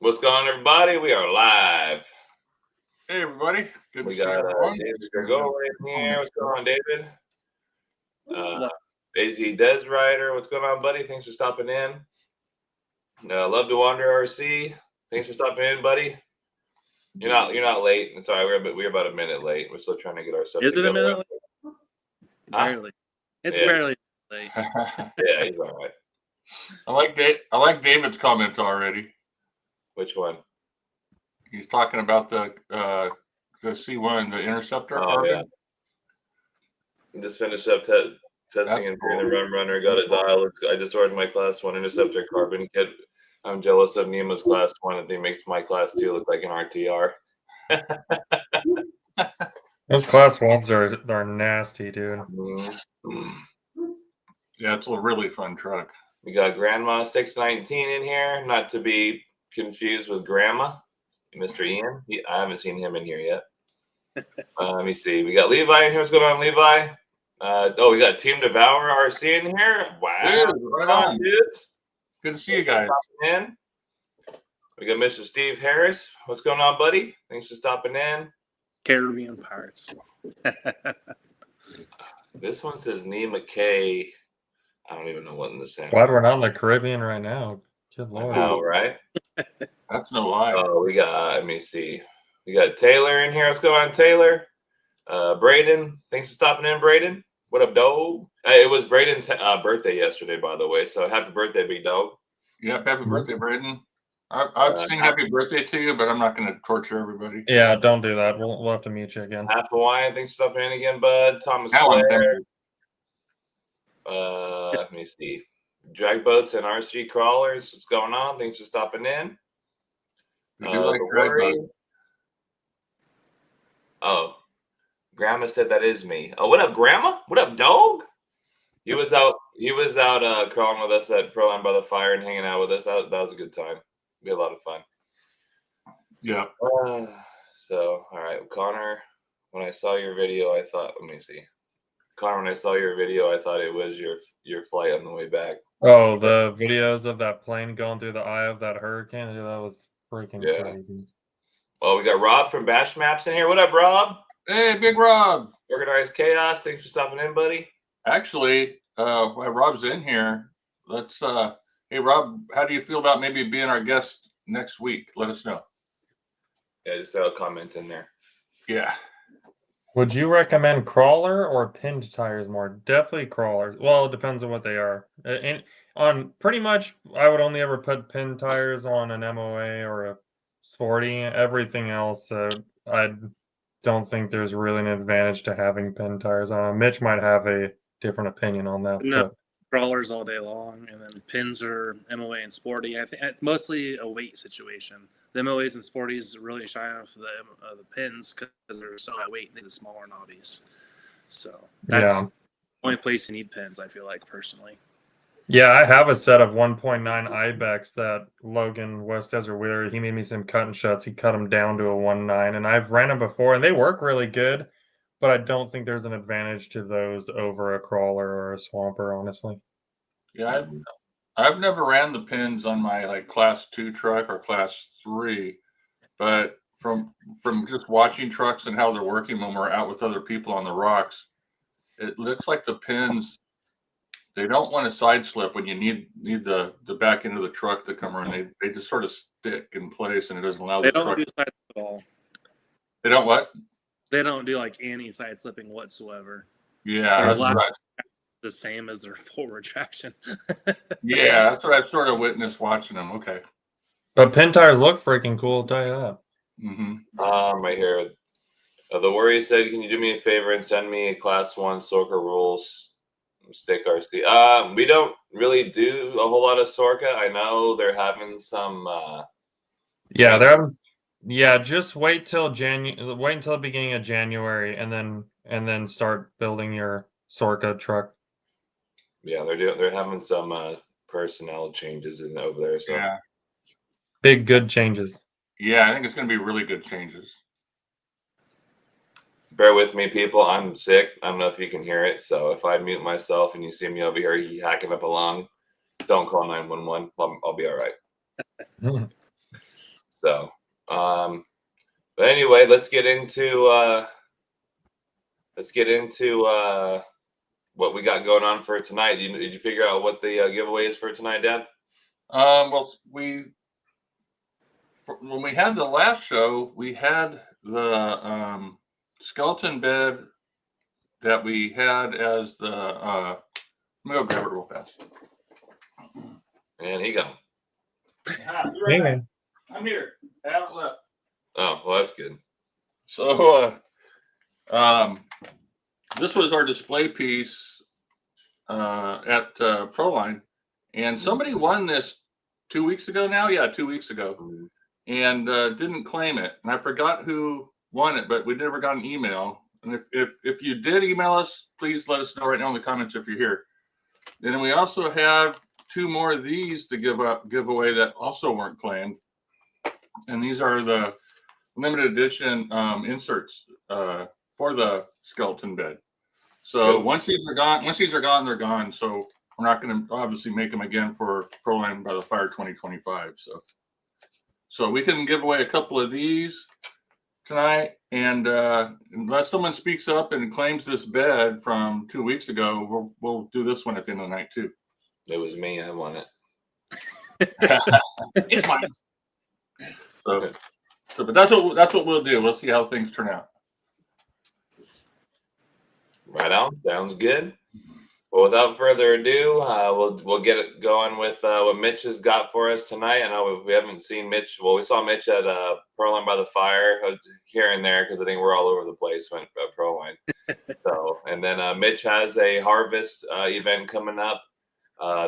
What's going on, everybody? We are live. Hey, everybody. Good We to see got everyone. David Gregory in here. What's going on, David? AZ Des Rider. What's going on, buddy? Thanks for stopping in. Love to Wander RC. Thanks for stopping in, buddy. You're not late. Sorry, we're about a minute late. We're still trying to get our stuff together. Is it a minute late? Barely. It's barely late. Yeah, he's all right. I like David's comments already. Which one? He's talking about the C1, the interceptor. Oh, yeah. Just finished up testing and doing the runner. Got a dial. I just ordered my class 1 interceptor carbon kit. I'm jealous of Nima's class 1. I think makes my class 2 look like an RTR. Those class 1s are nasty, dude. Yeah, it's a really fun truck. We got Grandma 619 in here, not to be confused with Grandma, Mr. Ian. I haven't seen him in here yet. Let me see. We got Levi in here. What's going on, Levi? We got Team Devour RC in here. Wow. Dude, right on, dudes. Good to see you guys. In. We got Mr. Steve Harris. What's going on, buddy? Thanks for stopping in. Caribbean Pirates. This one says Nima K. I don't even know what in the sound. Glad we're not in the Caribbean right now. Good Lord. I know, right? That's no lie. Oh, we got, let me see. We got Taylor in here. What's going on, Taylor? Braden. Thanks for stopping in, Braden. What up, dog? It was Braden's birthday yesterday, by the way. So happy birthday, big dog. Yep, happy birthday, Braden. I've sing happy birthday to you, but I'm not going to torture everybody. Yeah, don't do that. We'll have to meet you again. Half Hawaiian. Thanks for stopping in again, bud. Thomas Blair. Let me see. Drag boats and RC crawlers. What's going on? Thanks for stopping in. We do like drag boats. Oh, Grandma said that is me. Oh, what up, Grandma? What up, dog? He was out crawling with us at Proline by the Fire and hanging out with us. That was a good time. We had a lot of fun. Yeah. So, all right, Connor. When I saw your video, I thought. Let me see. Connor, when I saw your video, I thought it was your flight on the way back. Oh, the videos of that plane going through the eye of that hurricane. Dude, that was freaking crazy. Well, we got Rob from Bash Maps in here. What up, Rob? Hey, Big Rob. Organized Chaos. Thanks for stopping in, buddy. Actually, while Rob's in here, let's hey Rob, how do you feel about maybe being our guest next week? Let us know. Yeah, just throw a comment in there. Yeah. Would you recommend crawler or pinned tires more? Definitely crawlers. Well, it depends on what they are. On pretty much, I would only ever put pinned tires on an MOA or a sporty. Everything else, I don't think there's really an advantage to having pinned tires on. Mitch might have a different opinion on that. No, crawlers all day long, and then pins are MOA and sporty. I think it's mostly a weight situation. The MOAs and sporties really shine off the pins because they're so lightweight. They're the smaller knobbies. So that's the only place you need pins, I feel like, personally. Yeah, I have a set of 1.9 Ibex that Logan West Desert Wheeler, he made me some cut and shuts. He cut them down to a 1.9, and I've ran them before, and they work really good, but I don't think there's an advantage to those over a crawler or a swamper, honestly. Yeah, I've never ran the pins on my class 2 truck or class 3, but from just watching trucks and how they're working when we're out with other people on the rocks, it looks like the pins, they don't want to side slip when you need the back end of the truck to come around. They just sort of stick in place, and it doesn't allow the truck. They don't do side slip at all. They don't what? They don't do any side slipping whatsoever. Yeah, that's the same as their full retraction. Yeah, that's what I've sort of witnessed watching them. Okay. But pin tires look freaking cool, I'll tell you that. Mm-hmm. Right here. The Warrior said, can you do me a favor and send me a class 1 Sorka rules stick RC? We don't really do a whole lot of Sorka. I know they're having some just wait till the beginning of January and then start building your Sorka truck. Yeah, they're having some personnel changes over there. So yeah, big good changes. Yeah, I think it's going to be really good changes. Bear with me, people. I'm sick. I don't know if you can hear it. So if I mute myself and you see me over here hacking up a lung, don't call 911. I'll be all right. So, but anyway, let's get into what we got going on for tonight. Did you figure out what the giveaway is for tonight, Dad? Well, when we had the last show, we had the skeleton bed that we had as the. Let me go grab it real fast. And he got him. Right back. I'm here. I haven't left. Oh, well, that's good. So, this was our display piece at Proline, and somebody won this 2 weeks ago now. Yeah, 2 weeks ago, and didn't claim it. And I forgot who won it, but we never got an email. And if you did email us, please let us know right now in the comments if you're here. And then we also have 2 more of these to give away that also weren't claimed. And these are the limited edition inserts for the skeleton bed. So once these are gone, they're gone. So we're not going to obviously make them again for Proline by the Fire 2025. So we can give away a couple of these tonight, and unless someone speaks up and claims this bed from 2 weeks ago, we'll do this one at the end of the night too. It was me. I won it. It's mine. So, but that's what we'll do. We'll see how things turn out. Right on. Sounds good. Well, without further ado, we'll get it going with what Mitch has got for us tonight. I know we haven't seen Mitch. Well, we saw Mitch at Proline by the Fire here and there because I think we're all over the place at Proline. So, and then Mitch has a harvest event coming up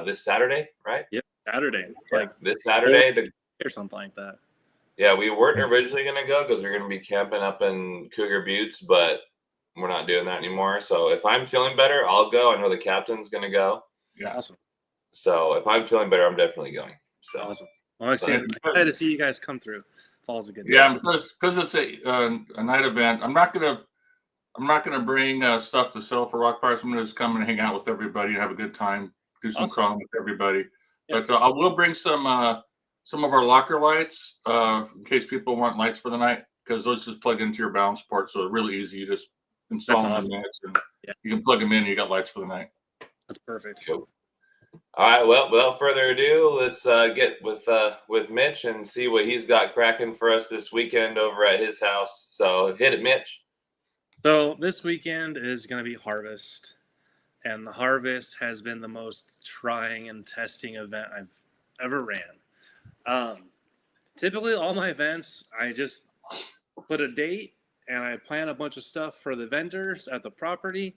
this Saturday, right? Yep, Saturday. Like this Saturday, or something like that. Yeah, we weren't originally going to go because we we're going to be camping up in Cougar Buttes, but we're not doing that anymore. So if I'm feeling better, I'll go. I know the captain's going to go. Yeah, awesome. So if I'm feeling better, I'm definitely going. So awesome. Well, I'm excited to see you guys come through. It's always a good time. Yeah, because it's a night event. I'm not gonna bring stuff to sell for Rock Pirates. I'm gonna just come and hang out with everybody and have a good time, do some crawling with everybody. Yeah. But I will bring some of our locker lights in case people want lights for the night, because those just plug into your balance port, so it's really easy. You just install them in minutes, and you can plug them in and you got lights for the night. That's perfect. Cool. All right, well, without further ado, let's get with Mitch and see what he's got cracking for us this weekend over at his house. So hit it, Mitch. So this weekend is going to be harvest, and the harvest has been the most trying and testing event I've ever ran. Typically, all my events, I just put a date and I plan a bunch of stuff for the vendors at the property,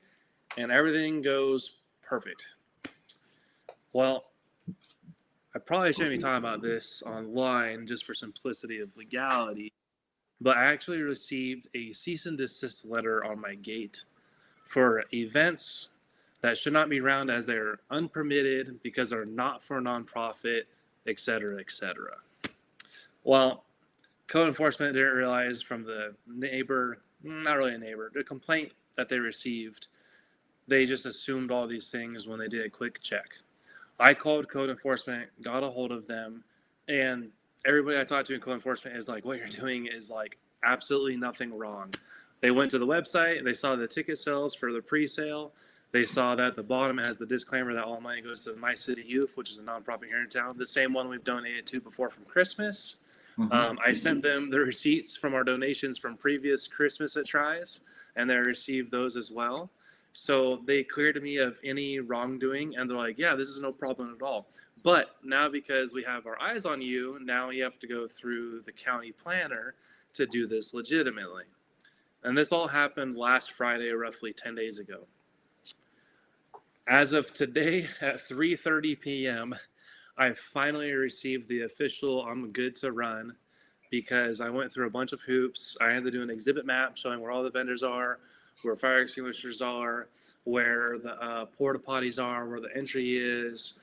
and everything goes perfect. Well, I probably shouldn't be talking about this online just for simplicity of legality, but I actually received a cease and desist letter on my gate for events that should not be run as they're unpermitted because they're not for a nonprofit, et cetera, et cetera. Well, code enforcement didn't realize from the neighbor, not really a neighbor, the complaint that they received, they just assumed all these things when they did a quick check. I called code enforcement, got a hold of them, and everybody I talked to in code enforcement is like, what you're doing is like absolutely nothing wrong. They went to the website, they saw the ticket sales for the pre-sale. They saw that at the bottom it has the disclaimer that all money goes to My City Youth, which is a nonprofit here in town, the same one we've donated to before from Christmas. I sent them the receipts from our donations from previous Christmas at Tries, and they received those as well. So they cleared me of any wrongdoing, and they're like, yeah, this is no problem at all. But now because we have our eyes on you, now you have to go through the county planner to do this legitimately. And this all happened last Friday, roughly 10 days ago. As of today at 3:30 p.m., I finally received the official I'm good to run, because I went through a bunch of hoops. I had to do an exhibit map showing where all the vendors are, where fire extinguishers are, where the porta potties are, where the entry is,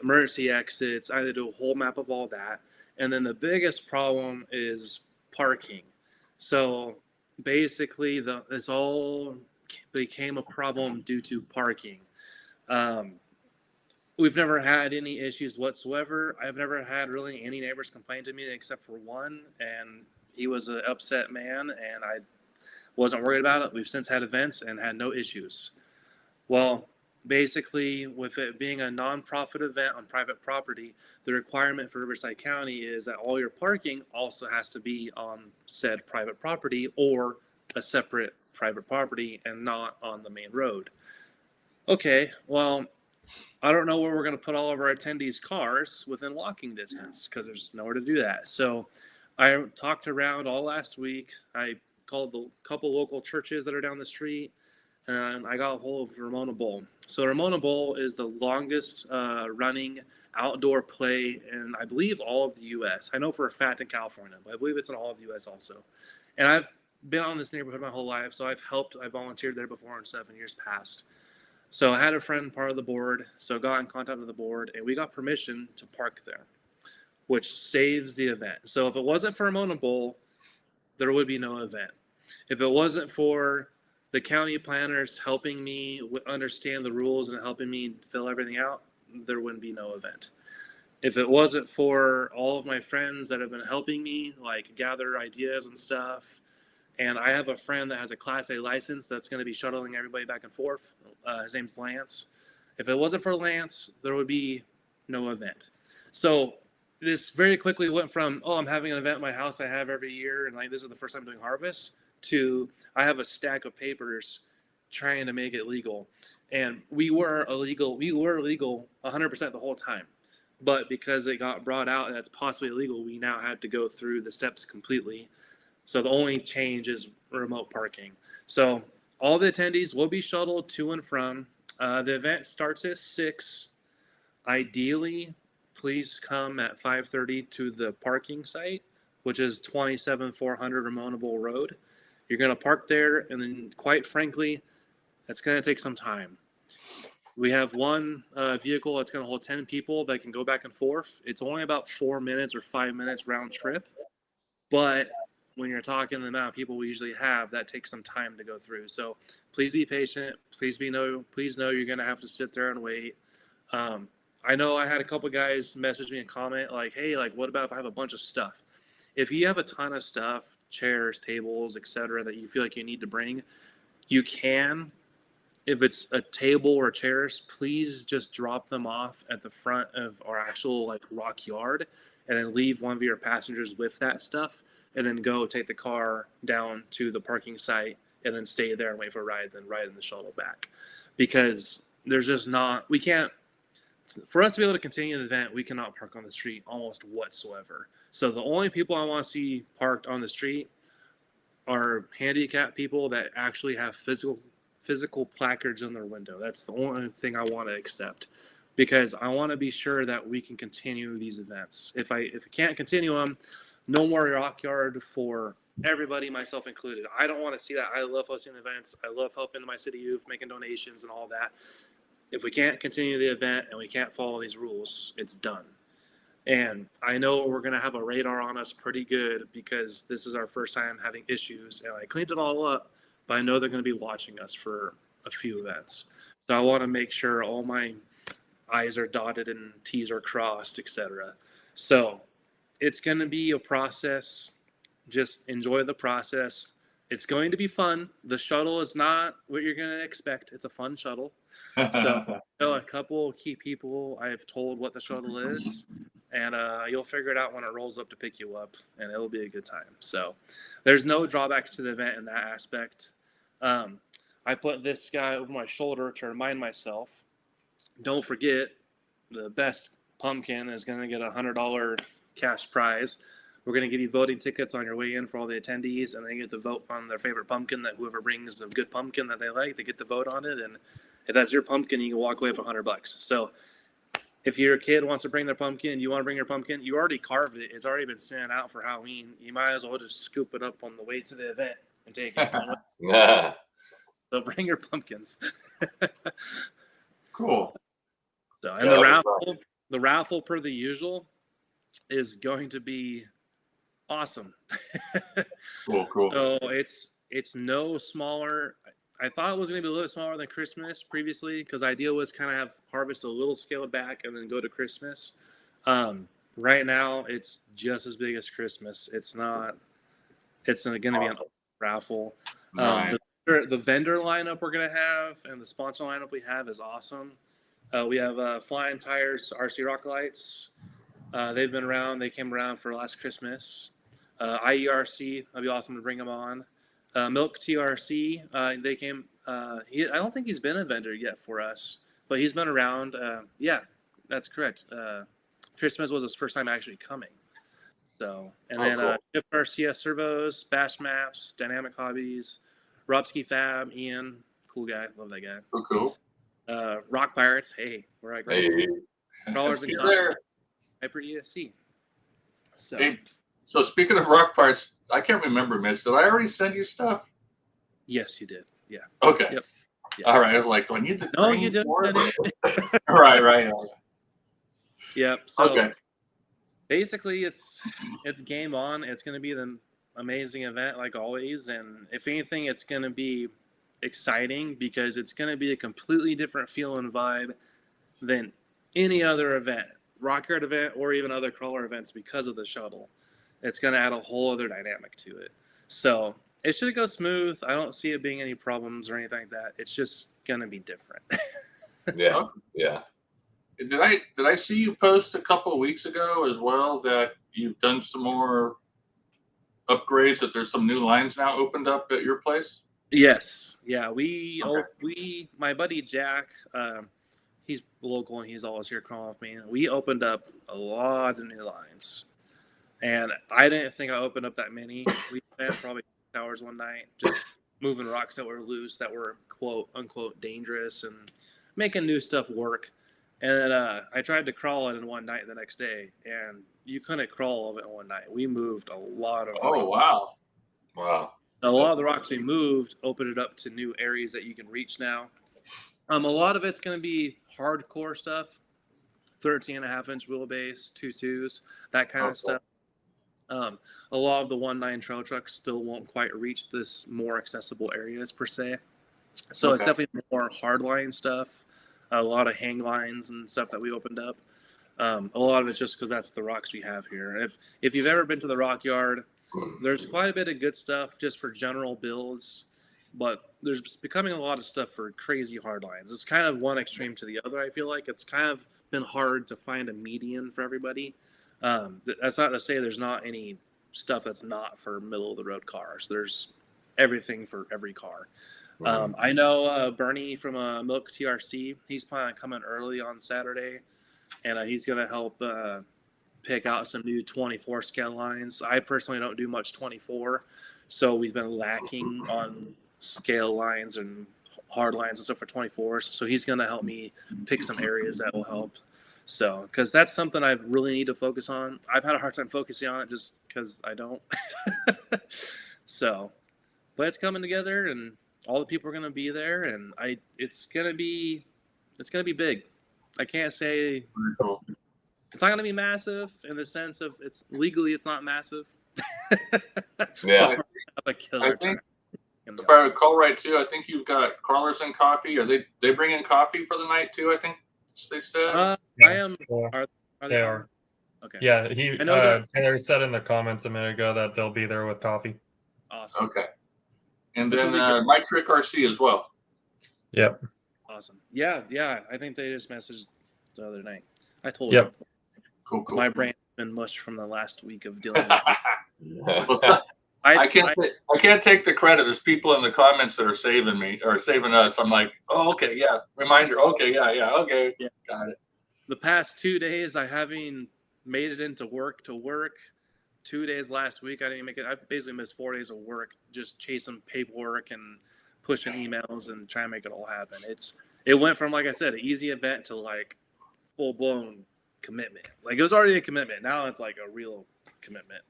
emergency exits. I had to do a whole map of all that. And then the biggest problem is parking. So basically, this all became a problem due to parking. We've never had any issues whatsoever. I've never had really any neighbors complain to me except for one, and he was an upset man, and I wasn't worried about it. We've since had events and had no issues. Well, basically, with it being a nonprofit event on private property, the requirement for Riverside County is that all your parking also has to be on said private property or a separate private property and not on the main road. Okay, well, I don't know where we're going to put all of our attendees' cars within walking distance because there's nowhere to do that. So I talked around all last week. I called the couple local churches that are down the street, and I got a hold of Ramona Bowl. So Ramona Bowl is the longest running outdoor play in, I believe, all of the U.S. I know for a fact in California, but I believe it's in all of the U.S. also. And I've been on this neighborhood my whole life, so I volunteered there before in 7 years past. So I had a friend part of the board, so got in contact with the board, and we got permission to park there, which saves the event. So if it wasn't for Ramona Bowl, there would be no event. If it wasn't for the county planners helping me understand the rules and helping me fill everything out, there wouldn't be no event. If it wasn't for all of my friends that have been helping me, like gather ideas and stuff, and I have a friend that has a Class A license that's going to be shuttling everybody back and forth. His name's Lance. If it wasn't for Lance, there would be no event. So this very quickly went from, oh, I'm having an event at my house I have every year, and like this is the first time doing harvest, to I have a stack of papers trying to make it legal. And we were illegal 100% the whole time. But because it got brought out that's possibly illegal, we now had to go through the steps completely. So the only change is remote parking. So all the attendees will be shuttled to and from. The event starts at 6. Ideally, please come at 5:30 to the parking site, which is 27400 Ramona Bowl Road. You're going to park there, and then quite frankly, that's going to take some time. We have one vehicle that's going to hold 10 people that can go back and forth. It's only about 4 minutes or 5 minutes round trip, but when you're talking the amount of people we usually have, that takes some time to go through. So please be patient. Please know you're going to have to sit there and wait. I know I had a couple guys message me and comment like, hey, like, what about if I have a bunch of stuff? If you have a ton of stuff, chairs, tables, etc., that you feel like you need to bring, you can. If it's a table or chairs, please just drop them off at the front of our actual like rock yard, and then leave one of your passengers with that stuff, and then go take the car down to the parking site and then stay there and wait for a ride, then ride in the shuttle back. Because there's just not, we can't, for us to be able to continue the event, we cannot park on the street almost whatsoever. So the only people I want to see parked on the street are handicapped people that actually have physical placards in their window. That's the only thing I want to accept, because I want to be sure that we can continue these events. If I can't continue them, no more rock yard for everybody, myself included. I don't want to see that. I love hosting events. I love helping my city youth, making donations and all that. If we can't continue the event and we can't follow these rules, it's done. And I know we're going to have a radar on us pretty good, because this is our first time having issues, and I cleaned it all up, but I know they're going to be watching us for a few events. So I want to make sure all my I's are dotted and T's are crossed, etc. So it's going to be a process. Just enjoy the process. It's going to be fun. The shuttle is not what you're going to expect. It's a fun shuttle. So a couple key people I've told what the shuttle is, and you'll figure it out when it rolls up to pick you up, and it'll be a good time. So there's no drawbacks to the event in that aspect. I put this guy over my shoulder to remind myself, don't forget, the best pumpkin is going to get $100 cash prize. We're going to give you voting tickets on your way in for all the attendees, and they get to vote on their favorite pumpkin. That whoever brings a good pumpkin that they like, they get to vote on it. And if that's your pumpkin, you can walk away with $100. So if your kid wants to bring their pumpkin, you want to bring your pumpkin, you already carved it. It's already been sent out for Halloween. You might as well just scoop it up on the way to the event and take it. So bring your pumpkins. Cool. So, and the raffle per the usual is going to be awesome. Cool. So it's no smaller. I thought it was going to be a little smaller than Christmas previously because the idea was kind of have harvest a little scaled back and then go to Christmas. Right now, it's just as big as Christmas. It's not. It's going to be an raffle. Nice. The vendor lineup we're going to have and the sponsor lineup we have is awesome. We have Flying Tires, RC Rock Lights. They've been around. They came around for last Christmas. IERC, that'd be awesome to bring them on. Milk TRC, they came. I don't think he's been a vendor yet for us, but he's been around. Yeah, that's correct. Christmas was his first time actually coming. So, and then cool. Chip RCS Servos, Bash Maps, Dynamic Hobbies, Robski Fab, Ian, cool guy, love that guy. Cool. Rock Pirates, hey, we're like Hey. Crawlers and See Coffee, there. Hyper ESC. So, Hey, so speaking of rock parts, I can't remember, Mitch. Did I already send you stuff? yes, you did. Yeah. Okay. Yep. Yeah. All right. I was like, do I need the No, green you didn't. board? Right. Yep. So Okay. basically, it's game on. It's going to be an amazing event like always, and if anything, it's going to be exciting because it's going to be a completely different feel and vibe than any other event, rock yard event, or even other crawler events because of the shuttle. It's going to add a whole other dynamic to it. So it should go smooth. I don't see it being any problems or anything like that. It's just going to be different. Yeah. Yeah. Did I see you post a couple of weeks ago as well that you've done some more upgrades, that there's some new lines now opened up at your place? Yes. Yeah. We Okay. my buddy Jack, he's local and he's always here crawling with me. We opened up a lot of new lines. And I didn't think I opened up that many. We spent probably 6 hours one night just moving rocks that were loose, that were quote unquote dangerous, and making new stuff work. And then I tried to crawl it in one night the next day, and you couldn't crawl all of it in one night. We moved a lot of Oh, wow. Wow. a lot of the rocks we moved opened it up to new areas that you can reach now. A lot of it's going to be hardcore stuff, 13.5-inch wheelbase, 2.2s, that kind of stuff. A lot of the 1.9 trail trucks still won't quite reach this more accessible areas per se. So it's definitely more hardline stuff, a lot of hang lines and stuff that we opened up. A lot of it's just because that's the rocks we have here. If you've ever been to the rock yard, there's quite a bit of good stuff just for general builds, but there's becoming a lot of stuff for crazy hard lines. It's kind of one extreme to the other. I feel like it's kind of been hard to find a median for everybody. That's not to say there's not any stuff that's not for middle of the road cars. There's everything for every car. I know Bernie from Milk TRC. He's planning on coming early on Saturday, and he's going to help pick out some new 24 scale lines. I personally don't do much 24, so we've been lacking on scale lines and hard lines and stuff for 24s. So he's going to help me pick some areas that will help. So, because that's something I really need to focus on. I've had a hard time focusing on it just because I don't. So, but it's coming together, and all the people are going to be there, and it's going to be big. I can't say Very cool. it's not going to be massive in the sense of it's not massive. Yeah. I think, if I recall right too, I think you've got Crawlers and Coffee. Are they bringing coffee for the night too? I think they said. I am. Yeah. Are They are. Okay. Yeah, I know Taylor said in the comments a minute ago that they'll be there with coffee. Awesome. Okay. And Which then will be good. My Trick RC as well. Yep. Awesome. Yeah. I think they just messaged the other night. I told Yep. them. Cool. My brain's been mushed from the last week of dealing with it. Well, so- I can't take the credit. There's people in the comments that are saving me or saving us. I'm like, oh, okay, yeah. Reminder. Okay, yeah, okay. Yeah. Got it. The past 2 days, I haven't made it into work. 2 days last week, I didn't make it. I basically missed 4 days of work just chasing paperwork and pushing emails and trying to make it all happen. It went from, like I said, an easy event to like full blown commitment. Like it was already a commitment. Now it's like a real commitment.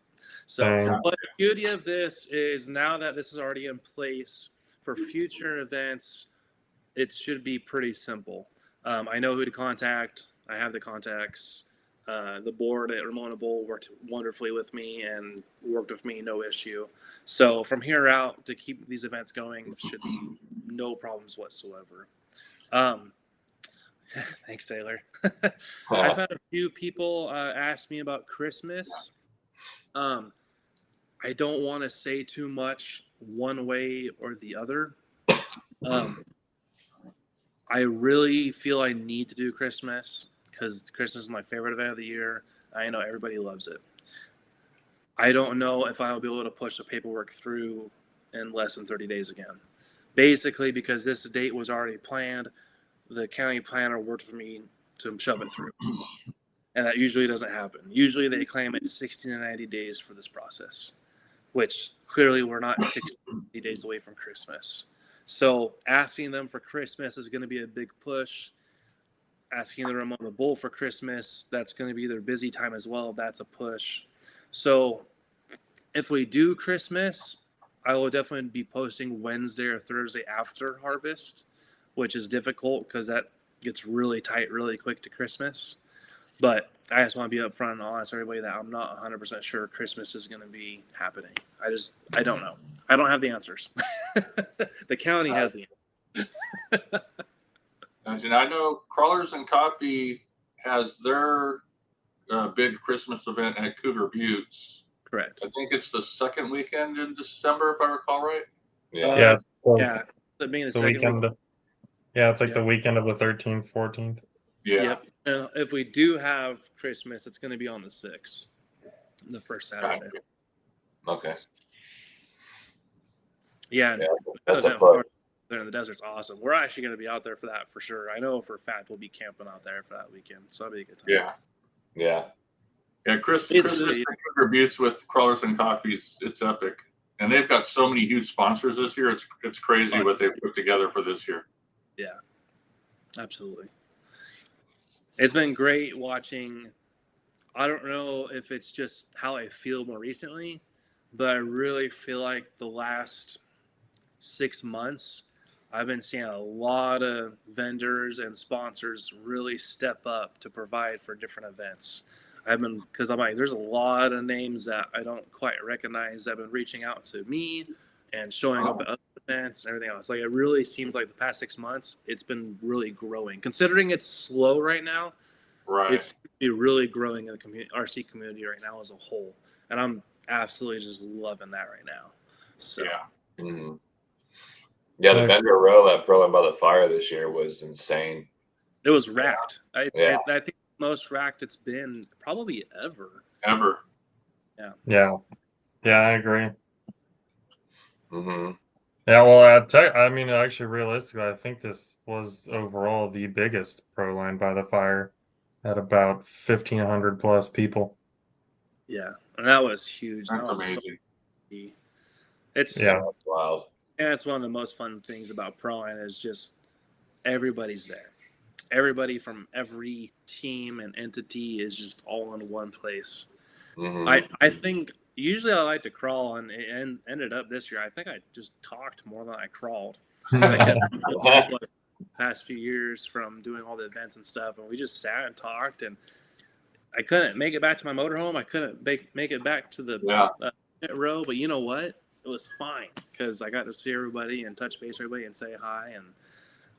So, but the beauty of this is now that this is already in place for future events, it should be pretty simple. I know who to contact. I have the contacts. The board at Ramona Bowl worked wonderfully with me and worked with me, no issue. So from here out, to keep these events going should be no problems whatsoever. Thanks, Taylor. I've had a few people ask me about Christmas. I don't want to say too much one way or the other. I really feel I need to do Christmas because Christmas is my favorite event of the year. I know everybody loves it. I don't know if I'll be able to push the paperwork through in less than 30 days again. Basically, because this date was already planned, the county planner worked for me to shove it through. And that usually doesn't happen. Usually they claim it's 60 to 90 days for this process, which clearly we're not 60 days away from Christmas. So asking them for Christmas is going to be a big push. Asking them on the bull for Christmas, that's going to be their busy time as well. That's a push. So if we do Christmas, I will definitely be posting Wednesday or Thursday after harvest, which is difficult because that gets really tight really quick to Christmas. But I just want to be upfront and honest with everybody that I'm not 100% sure Christmas is going to be happening. I don't know. I don't have the answers. The county has the answers. And I know Crawlers and Coffee has their big Christmas event at Cougar Buttes. Correct. I think it's the second weekend in December, if I recall right. Yeah. Yeah, it's Yeah. It being the the second weekend. week. Yeah, it's like Yeah. the weekend of the 13th, 14th. Yeah. Yep. And if we do have Christmas, it's going to be on the 6th, the first Saturday. Gotcha. Okay. Yeah. Yeah, And that's a that push. part there in the desert's awesome. We're actually going to be out there for that for sure. I know for a fact we'll be camping out there for that weekend. So that'll be a good time. Yeah. Yeah. Yeah. Basically- Christmas at Cougar Buttes with Crawlers and Coffees, it's epic. And they've got so many huge sponsors this year. It's crazy what they've put together for this year. Yeah. Absolutely. It's been great watching. I don't know if it's just how I feel more recently, but I really feel like the last 6 months, I've been seeing a lot of vendors and sponsors really step up to provide for different events. Because I'm like, there's a lot of names that I don't quite recognize that have been reaching out to me and showing up at other events and everything else. Like, it really seems like the past 6 months, it's been really growing. Considering it's slow right now, Right. it's really growing in the RC community right now as a whole. And I'm absolutely just loving that right now. So, Yeah. Mhm. Yeah, the Okay. vendor row at Proline by the Fire this year was insane. it was racked. I Yeah. think the most racked it's been probably ever. Ever. Yeah. Yeah, I agree. Hmm. Yeah, well, I mean, actually, realistically, I think this was overall the biggest Pro Line by the Fire at about 1,500 plus people. Yeah. And that was huge. That's That was so amazing. key. It's Yeah. That's wild. And it's one of the most fun things about Proline is just everybody's there. Everybody from every team and entity is just all in one place. Hmm. I think usually I like to crawl, and it ended up this year. I think I just talked more than I crawled. I kept past few years from doing all the events and stuff, and we just sat and talked. And I couldn't make it back to my motorhome. I couldn't make it back to the pit row, but you know what? It was fine because I got to see everybody and touch base with everybody and say hi. And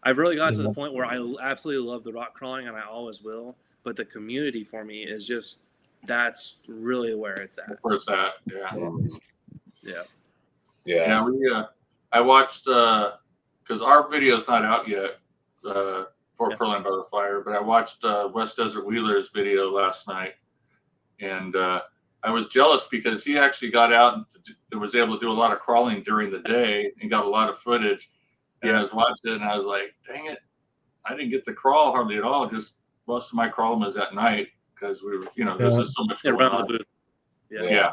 I've really gotten to the point where I absolutely love the rock crawling, and I always will. But the community for me is just that's really where it's at. Where it's at. Yeah. Yeah. Yeah. Yeah. I watched because our video is not out yet for Proline by the Fire, but I watched West Desert Wheeler's video last night, and I was jealous because he actually got out and was able to do a lot of crawling during the day and got a lot of footage. And I was watching it and I was like, dang it, I didn't get to crawl hardly at all. Just most of my crawling was at night because we were, there's just so much going Around on. the booth. Yeah.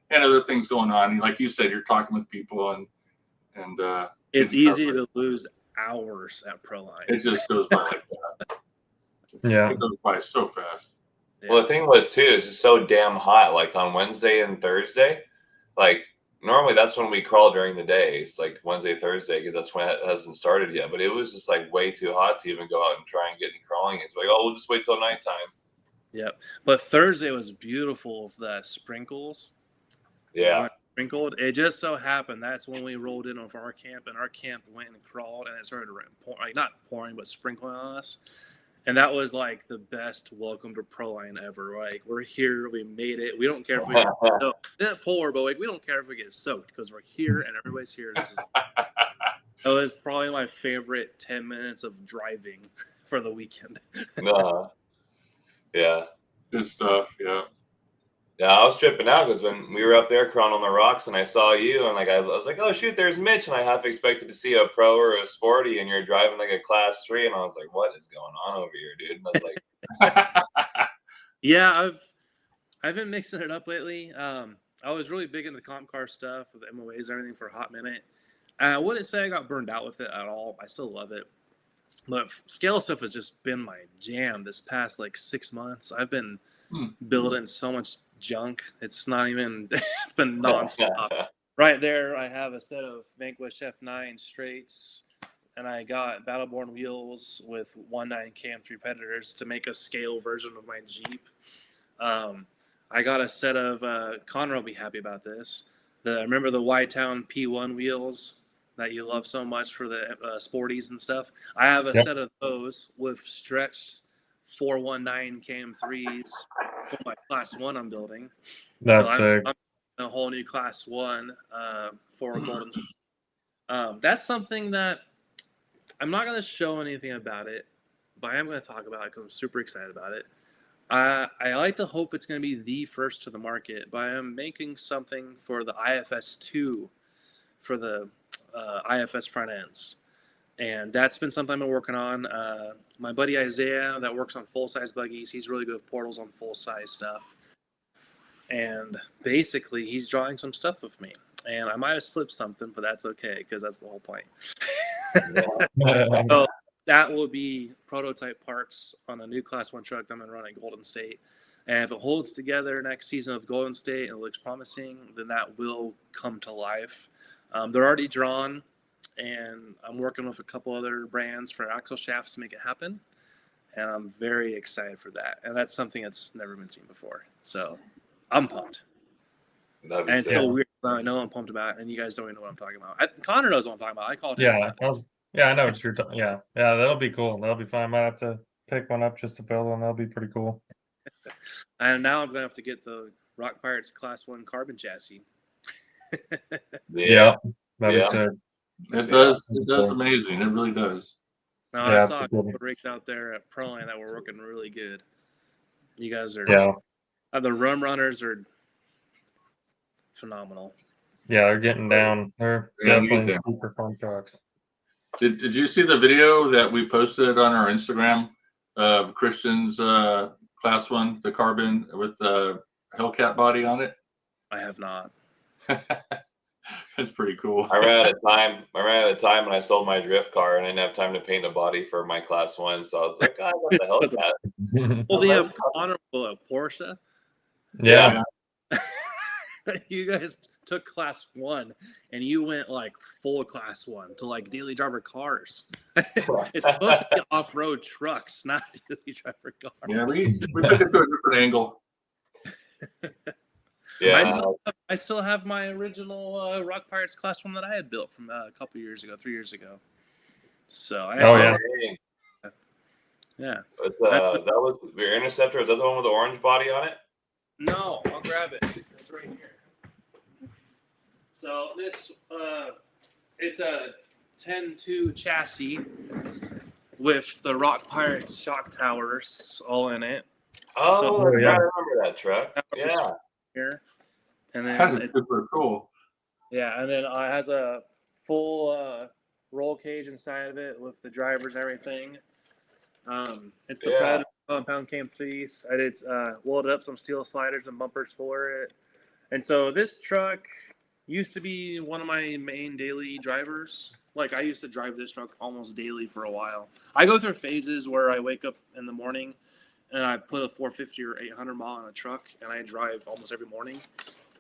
And other things going on. Like you said, you're talking with people and It's easy to lose hours at Proline. it just goes by like that. Yeah. It goes by so fast. Well, the thing was too, it's just so damn hot. Like on Wednesday and Thursday, like normally that's when we crawl during the day. It's like Wednesday, Thursday, because that's when it hasn't started yet. But it was just like way too hot to even go out and try and get any crawling. It's like, oh, we'll just wait till nighttime. Yep. But Thursday was beautiful with the sprinkles. Yeah. sprinkled. It just so happened that's when we rolled in with our camp, and our camp went and crawled, and it started not pouring, but sprinkling on us. And that was like the best welcome to Proline ever. Like, we're here, we made it. We don't care if we get soaked. It didn't pour, but like, we don't care if we get soaked because we're here and everybody's here. That was probably my favorite 10 minutes of driving for the weekend. Yeah. Good stuff. Yeah. Yeah, I was tripping out because when we were up there crawling on the rocks and I saw you and like I was like, oh shoot, there's Mitch, and I half expected to see a pro or a sporty, and you're driving like a class 3, and I was like, what is going on over here, dude? And I was like, Yeah, I've been mixing it up lately. I was really big into comp car stuff with MOAs and everything for a hot minute. I wouldn't say I got burned out with it at all. I still love it. But scale stuff has just been my jam this past like 6 months. I've been building so much junk. It's not even, it's been nonstop. Right there, I have a set of Vanquish F9 straights, and I got Battleborn wheels with 1.9 KM3 Predators to make a scale version of my Jeep. I got a set of, Connor will be happy about this. Remember the Y-Town P1 wheels that you love so much for the sporties and stuff? I have a set of those with stretched 419 KM3s for my class 1 I'm building. That's so sick. I'm a whole new class 1 for Golden State. That's something that I'm not going to show anything about it, but I am going to talk about it because I'm super excited about it. I like to hope it's going to be the first to the market, but I am making something for the IFS 2 for the IFS front ends. And that's been something I've been working on. My buddy Isaiah that works on full-size buggies, he's really good with portals on full-size stuff. And basically, he's drawing some stuff with me. And I might have slipped something, but that's okay, because that's the whole point. So that will be prototype parts on a new Class 1 truck that I'm going to run at Golden State. And if it holds together next season of Golden State and it looks promising, then that will come to life. They're already drawn, and I'm working with a couple other brands for axle shafts to make it happen. And I'm very excited for that. And that's something that's never been seen before. So I'm pumped. And it's so weird. I know I'm pumped about it, and you guys don't even know what I'm talking about. Connor knows what I'm talking about. I called him. I know what you're talking. Yeah, that'll be cool. That'll be fun. I might have to pick one up just to build one. That'll be pretty cool. And now I'm gonna have to get the Rock Pirates Class 1 carbon chassis. Yeah, that'd be sick. It does amazing. It really does. No, I saw a couple of rigs out there at Proline that were working really good. You guys are the Rum Runners are phenomenal. Yeah, they're getting down. They're definitely super fun trucks. Did you see the video that we posted on our Instagram of Christian's Class 1, the carbon with the Hellcat body on it? I have not. That's pretty cool. I ran out of time when I sold my drift car, and I didn't have time to paint a body for my Class 1. So I was like, oh, what the Hellcat? Well, they have Connor a Porsche. Yeah. You guys took Class 1 and you went like full Class 1 to like daily driver cars. It's supposed to be off-road trucks, not daily driver cars. Yeah, we took it to a different angle. Yeah, I still have my original Rock Pirates Class 1 that I had built from a couple years ago, 3 years ago. So yeah. That was your Interceptor. Was that the one with the orange body on it? No, I'll grab it. It's right here. So this, it's a 10.2 chassis with the Rock Pirates shock towers all in it. Oh, I remember that truck. Yeah. Here, and then That is super cool. Yeah, and then it has a full roll cage inside of it with the drivers and everything. It's the Predator compound KM3s. I did welded up some steel sliders and bumpers for it. And so this truck used to be one of my main daily drivers. Like, I used to drive this truck almost daily for a while. I go through phases where I wake up in the morning and I put a 450 or 800 mile on a truck and I drive almost every morning.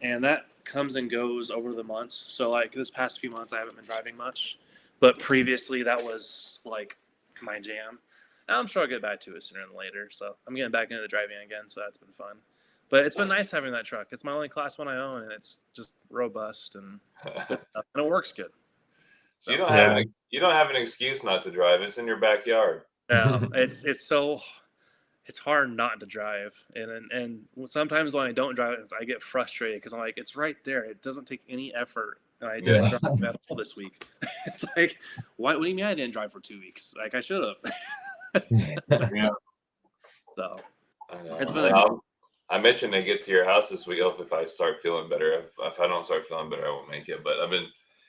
And that comes and goes over the months. So, like, this past few months, I haven't been driving much. But previously, that was, like, my jam. And I'm sure I'll get back to it sooner than later. So, I'm getting back into the driving again, so that's been fun. But it's been nice having that truck. It's my only Class 1 I own, and it's just robust and good stuff, and it works good. You don't have an excuse not to drive. It's in your backyard. It's hard not to drive, and sometimes when I don't drive, I get frustrated because I'm like, it's right there. It doesn't take any effort, and I didn't drive at all this week. It's like, what do you mean I didn't drive for 2 weeks? Like I should have. Yeah. So It's been. I mentioned to get to your house this week. If I start feeling better, if I don't start feeling better, I won't make it. But I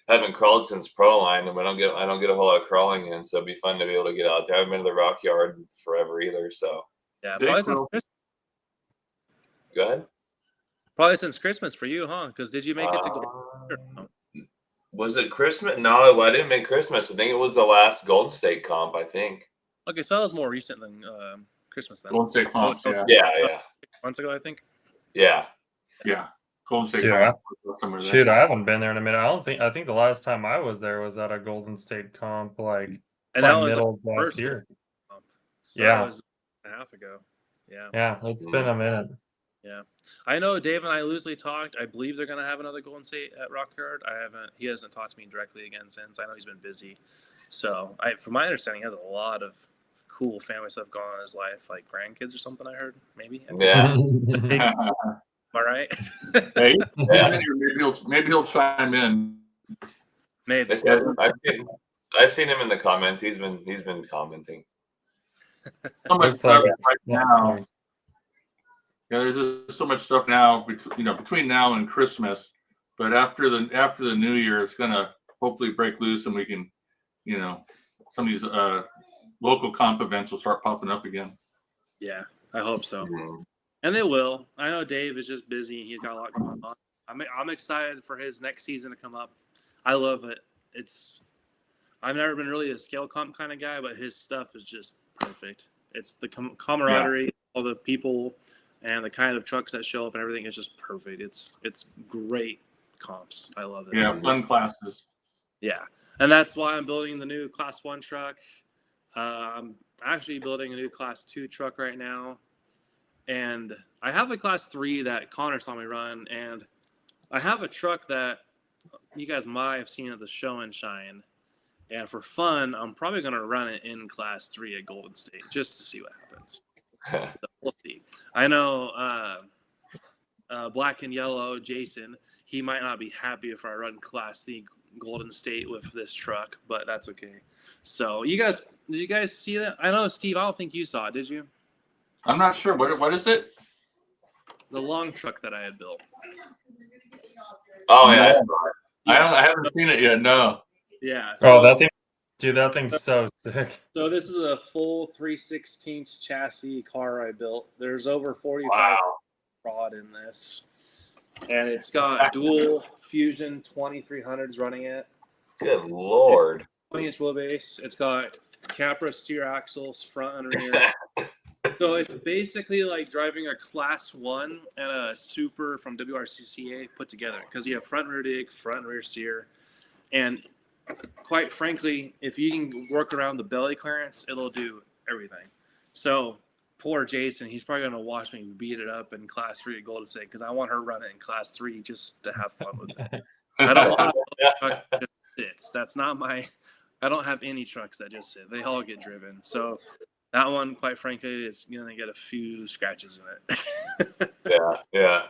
haven't crawled since Pro Line, and I don't get a whole lot of crawling in, so it'd be fun to be able to get out there. I haven't been to the Rock Yard forever either, so. Yeah, Go ahead. Probably since Christmas for you, huh? Because did you make it to go? Was it Christmas? No, I didn't make Christmas. I think it was the last Golden State comp, I think. Okay, so that was more recent than Christmas then. Golden State comps, yeah. Yeah. Months ago, I think. Yeah. Golden State Yeah. comp. Shoot, I haven't been there in a minute. I think the last time I was there was at a Golden State comp, and that was middle of last year. So that was a half ago. Yeah, it's been a minute. Yeah, I know Dave and I loosely talked. I believe they're gonna have another Golden State at Rock Yard. He hasn't talked to me directly again since. I know he's been busy. So from my understanding, he has a lot of cool family stuff going on in his life, like grandkids or something. I heard maybe. Yeah. Am I right? Hey, maybe he'll chime in. Maybe. I've seen him in the comments. He's been commenting. So much stuff right now. Yeah, there's just so much stuff now, between now and Christmas. But after the New Year, it's gonna hopefully break loose, and we can, some of these local comp events will start popping up again. Yeah, I hope so. Mm-hmm. And they will. I know Dave is just busy. He's got a lot going on. I'm excited for his next season to come up. I love it. I've never been really a scale comp kind of guy, but his stuff is just perfect. It's the camaraderie, all the people, and the kind of trucks that show up and everything is just perfect. It's great comps. I love it. Yeah, fun classes. Yeah, and that's why I'm building the new Class 1 truck. I'm actually building a new Class 2 truck right now. And I have a Class 3 that Connor saw me run, and I have a truck that you guys might have seen at the Show and Shine. And for fun, I'm probably going to run it in Class 3 at Golden State just to see what happens. So we'll see. I know Black and Yellow, Jason, he might not be happy if I run Class 3 Golden State with this truck, but that's okay. So did you guys see that? I know, Steve, I don't think you saw it, did you? I'm not sure. What is it? The long truck that I had built. Oh, yeah. I haven't seen it yet, no. Yeah. That thing's so sick. So this is a full 3/16 chassis car I built. There's over 45 rod in this. And it's got dual Fusion 2300s running it. Good Lord. 20-inch wheelbase. It's got Capra steer axles, front and rear. So it's basically like driving a Class 1 and a Super from WRCCA put together, because you have front rear dig, front rear steer. And quite frankly, if you can work around the belly clearance, it'll do everything. So poor Jason, he's probably going to watch me beat it up in Class 3 at Golden State, because I want her to run it in Class 3 just to have fun with it. I don't want a truck that just sits. That's not my – I don't have any trucks that just sit. They all get driven. So that one, quite frankly, is going to get a few scratches in it. Yeah.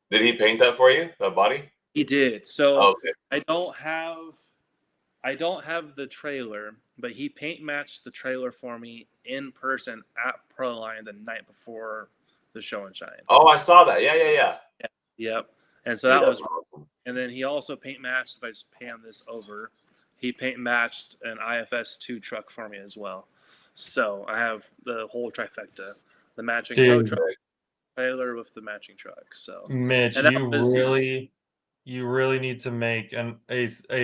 Did he paint that for you, the body? He did. So okay. I don't have the trailer, but he paint matched the trailer for me in person at Proline the night before the Show and Shine. Oh, I saw that. Yeah. Yep. And so that was awesome. And then he also paint matched, if I just pan this over, he paint matched an IFS 2 truck for me as well. So I have the whole trifecta, the matching road truck, trailer with the matching truck. So Mitch, you really need to make a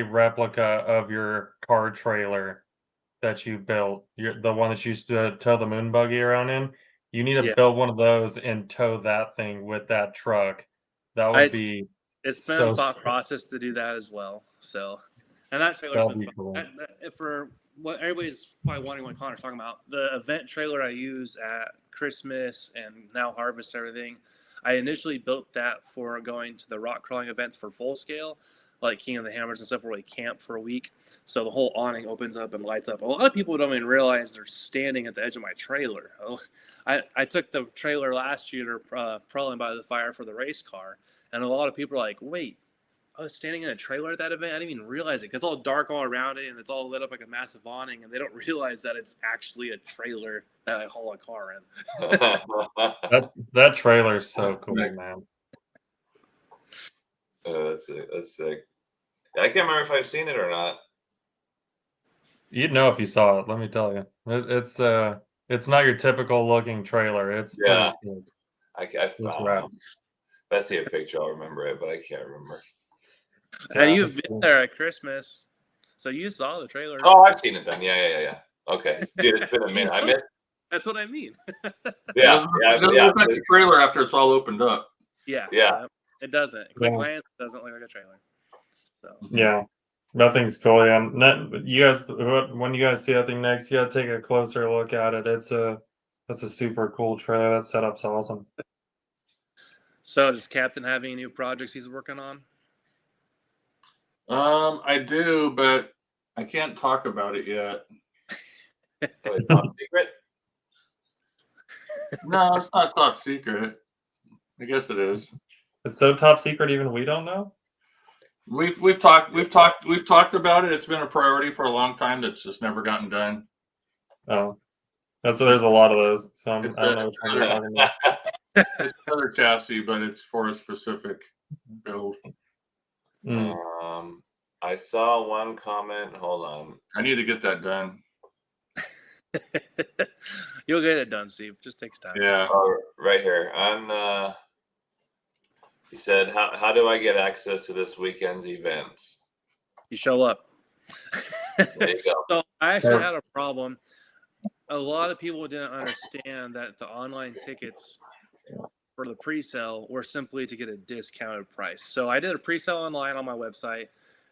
replica of your car trailer that you built. The one that you used to tow the moon buggy around in. You need to build one of those and tow that thing with that truck. That would be. It's been a thought process to do that as well. So, and that trailer's been cool. For what everybody's probably wondering what Connor's talking about, the event trailer I use at Christmas and now Harvest, everything, I initially built that for going to the rock crawling events for full scale, like King of the Hammers and stuff, where we camp for a week. So the whole awning opens up and lights up. A lot of people don't even realize they're standing at the edge of my trailer. I took the trailer last year crawling by the fire for the race car, and a lot of people are like, wait, I was standing in a trailer at that event. I didn't even realize it because it's all dark all around it and it's all lit up like a massive awning, and they don't realize that it's actually a trailer that I haul a car in. That trailer is so cool, man. That's sick. That's sick. I can't remember if I've seen it or not. You'd know if you saw it. Let me tell you, it's not your typical looking trailer. It's Yeah. pretty sweet. It's rad. If I see a picture, I'll remember it, but I can't remember. And Yeah, you've that's been cool. there at Christmas, so you saw the trailer. Oh, I've seen it then. Yeah. Okay, dude, it's been a minute. I missed. That's what I mean. Yeah, It doesn't look like a trailer after it's all opened up. Yeah. Yeah. It doesn't. Quick Yeah. glance, it doesn't look like a trailer. So. Yeah, nothing's cool. Yeah, you guys, when you guys see that thing next, you gotta take a closer look at it. That's a super cool trailer. That setup's awesome. So does Captain have any new projects he's working on? I do, but I can't talk about it yet. Top secret. No, it's not top secret. I guess it is. It's so top secret, even we don't know. We've talked about it. It's been a priority for a long time. That's just never gotten done. Oh, there's a lot of those. So I don't know which one you're Yeah. talking about. It's another chassis, but it's for a specific build. Mm. I saw one comment. Hold on. I need to get that done. You'll get it done, Steve. Just takes time. Yeah. Oh, right here. He said, "How do I get access to this weekend's events?" You show up. There you go. So I actually had a problem. A lot of people didn't understand that the online tickets for the pre-sale were simply to get a discounted price. So I did a pre-sale online on my website,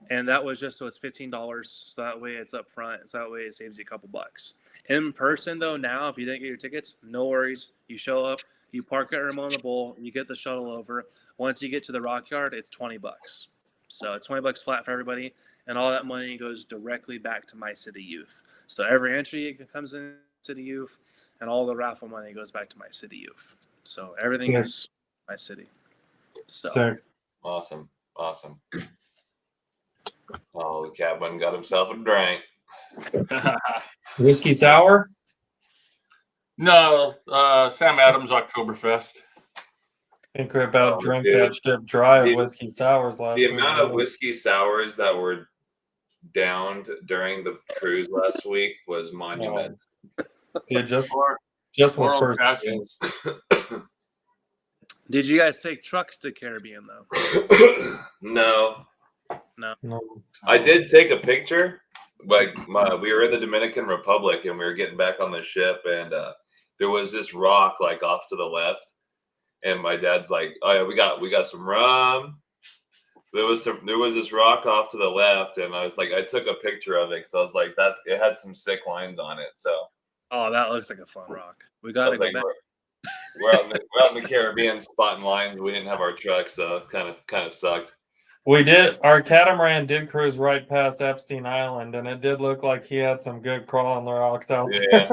and that was just so it's $15. So that way it's up front. So that way it saves you a couple bucks. In person though, now if you didn't get your tickets, no worries. You show up, you park at Ramon the Bull, you get the shuttle over. Once you get to the Rock Yard, it's $20. So it's $20 flat for everybody, and all that money goes directly back to My City Youth. So every entry comes in City Youth, and all the raffle money goes back to My City Youth. So everything is My City. So Sick. Awesome. Oh, the cat one got himself a drink. Whiskey sour. No, Sam Adams Oktoberfest. I think we about Oh, drank dude. that ship dry The- of whiskey sours last The week. amount of whiskey sours that were downed during the cruise last week was monumental. Dude, just Or in the Oral first. Passions. did you guys take trucks to Caribbean though? No, No. I did take a picture. Like we were in the Dominican Republic and we were getting back on the ship, and there was this rock like off to the left, and my dad's like, "Oh yeah, we got some rum." There was this rock off to the left, and I was like, I took a picture of it because I was like, it had some sick lines on it. So Oh, that looks like a fun rock. We I gotta was go like, back. we're out in the Caribbean spotting lines. We didn't have our truck, so it kind of sucked. We did. Our catamaran did cruise right past Epstein Island, and it did look like he had some good crawling rocks out there.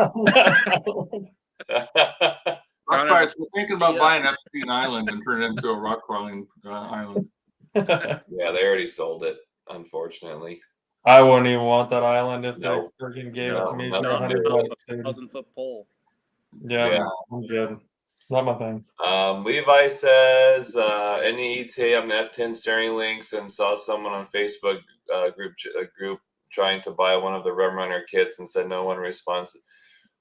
Rock Pirates, we're thinking about buying Epstein Island and turn it into a rock crawling island. Yeah, they already sold it, unfortunately. I wouldn't even want that island if No. they freaking gave it No, to me no, for no, $100. no. Dude. 1,000-foot pole. Yeah, I'm good. Not my thing. Levi says, any ETA on the F10 steering links, and saw someone on Facebook group trying to buy one of the Rum Runner kits and said no one responds.